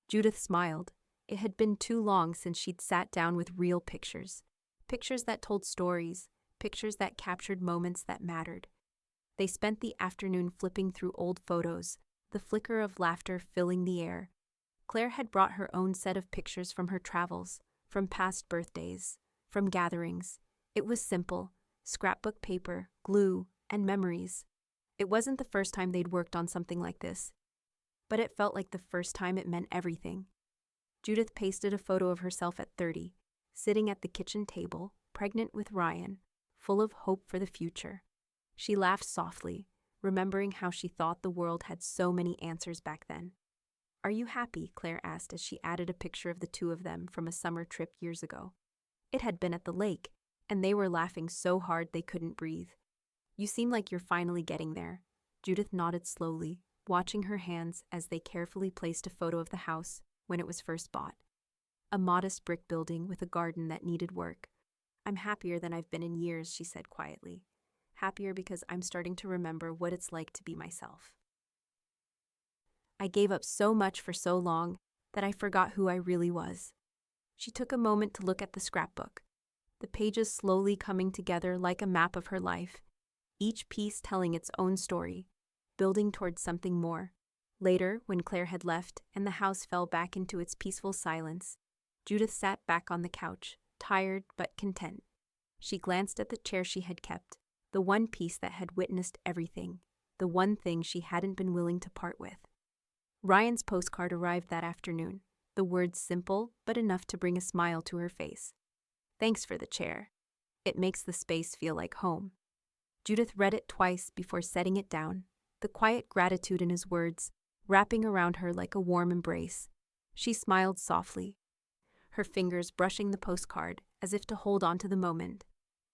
Judith smiled. It had been too long since she'd sat down with real pictures. Pictures that told stories, pictures that captured moments that mattered. They spent the afternoon flipping through old photos, the flicker of laughter filling the air. Claire had brought her own set of pictures from her travels, from past birthdays, from gatherings. It was simple: scrapbook paper, glue, and memories. It wasn't the first time they'd worked on something like this, but it felt like the first time it meant everything. Judith pasted a photo of herself at 30, sitting at the kitchen table, pregnant with Ryan, full of hope for the future. She laughed softly, remembering how she thought the world had so many answers back then. "Are you happy?" Claire asked as she added a picture of the two of them from a summer trip years ago. It had been at the lake, and they were laughing so hard they couldn't breathe. "You seem like you're finally getting there." Judith nodded slowly, watching her hands as they carefully placed a photo of the house when it was first bought. A modest brick building with a garden that needed work. "I'm happier than I've been in years," she said quietly. "Happier because I'm starting to remember what it's like to be myself. I gave up so much for so long that I forgot who I really was." She took a moment to look at the scrapbook, the pages slowly coming together like a map of her life, each piece telling its own story, building towards something more. Later, when Claire had left and the house fell back into its peaceful silence, Judith sat back on the couch, tired but content. She glanced at the chair she had kept, the one piece that had witnessed everything, the one thing she hadn't been willing to part with. Ryan's postcard arrived that afternoon, the words simple but enough to bring a smile to her face. "Thanks for the chair. It makes the space feel like home." Judith read it twice before setting it down, the quiet gratitude in his words wrapping around her like a warm embrace. She smiled softly, her fingers brushing the postcard as if to hold on to the moment.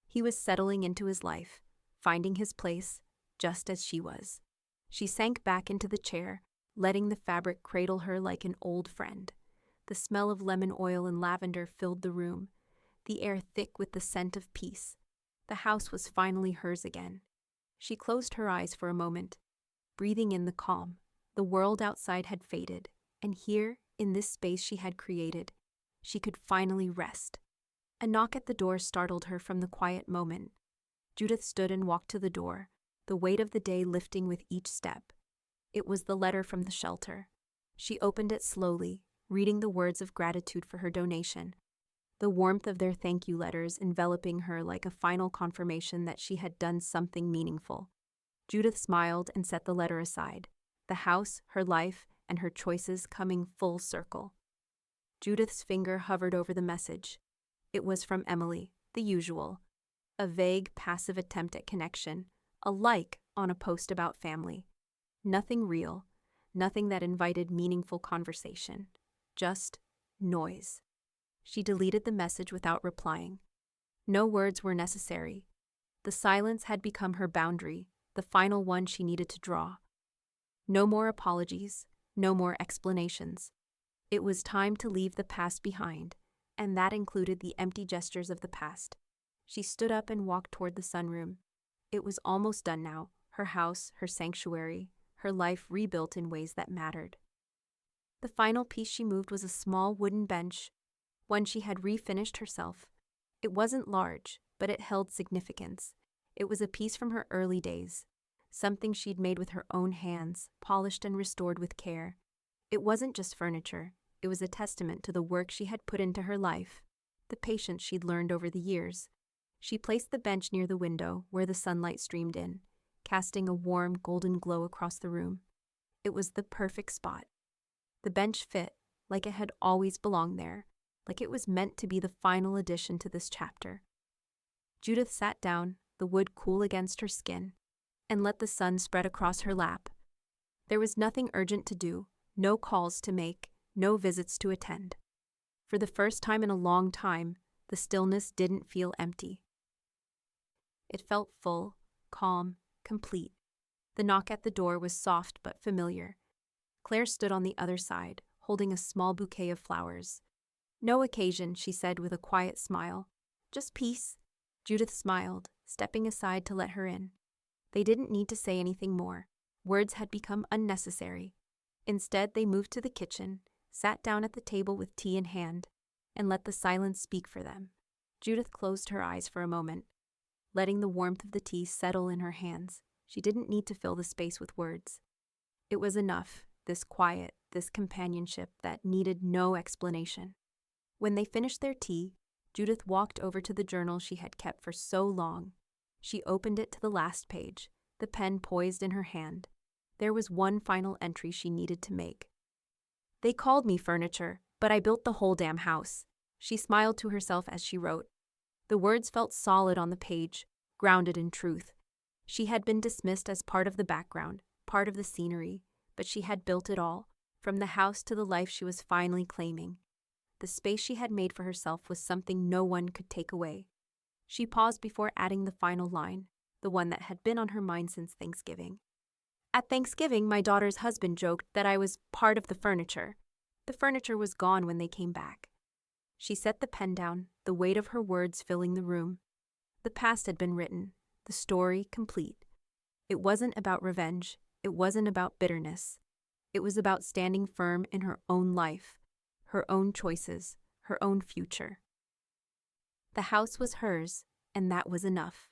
He was settling into his life, finding his place, just as she was. She sank back into the chair, letting the fabric cradle her like an old friend. The smell of lemon oil and lavender filled the room, the air thick with the scent of peace. The house was finally hers again. She closed her eyes for a moment, breathing in the calm. The world outside had faded, and here, in this space she had created, she could finally rest. A knock at the door startled her from the quiet moment. Judith stood and walked to the door, the weight of the day lifting with each step. It was the letter from the shelter. She opened it slowly, reading the words of gratitude for her donation, the warmth of their thank you letters enveloping her like a final confirmation that she had done something meaningful. Judith smiled and set the letter aside, the house, her life, and her choices coming full circle. Judith's finger hovered over the message. It was from Emily, the usual. A vague, passive attempt at connection, a like on a post about family. Nothing real, nothing that invited meaningful conversation. Just noise. She deleted the message without replying. No words were necessary. The silence had become her boundary, the final one she needed to draw. No more apologies, no more explanations. It was time to leave the past behind, and that included the empty gestures of the past. She stood up and walked toward the sunroom. It was almost done now, her house, her sanctuary, her life rebuilt in ways that mattered. The final piece she moved was a small wooden bench, one she had refinished herself. It wasn't large, but it held significance. It was a piece from her early days, something she'd made with her own hands, polished and restored with care. It wasn't just furniture. It was a testament to the work she had put into her life, the patience she'd learned over the years. She placed the bench near the window where the sunlight streamed in, casting a warm, golden glow across the room. It was the perfect spot. The bench fit, like it had always belonged there, like it was meant to be the final addition to this chapter. Judith sat down, the wood cool against her skin, and let the sun spread across her lap. There was nothing urgent to do, no calls to make, no visits to attend. For the first time in a long time, the stillness didn't feel empty. It felt full, calm, complete. The knock at the door was soft but familiar. Claire stood on the other side, holding a small bouquet of flowers. "No occasion," she said with a quiet smile. "Just peace." Judith smiled, stepping aside to let her in. They didn't need to say anything more. Words had become unnecessary. Instead, they moved to the kitchen, sat down at the table with tea in hand, and let the silence speak for them. Judith closed her eyes for a moment, letting the warmth of the tea settle in her hands. She didn't need to fill the space with words. It was enough, this quiet, this companionship that needed no explanation. When they finished their tea, Judith walked over to the journal she had kept for so long. She opened it to the last page, the pen poised in her hand. There was one final entry she needed to make. They called me furniture, but I built the whole damn house. She smiled to herself as she wrote. The words felt solid on the page, grounded in truth. She had been dismissed as part of the background, part of the scenery, but she had built it all, from the house to the life she was finally claiming. The space she had made for herself was something no one could take away. She paused before adding the final line, the one that had been on her mind since Thanksgiving. At Thanksgiving, my daughter's husband joked that I was part of the furniture. The furniture was gone when they came back. She set the pen down, the weight of her words filling the room. The past had been written, the story complete. It wasn't about revenge. It wasn't about bitterness. It was about standing firm in her own life, her own choices, her own future. The house was hers, and that was enough.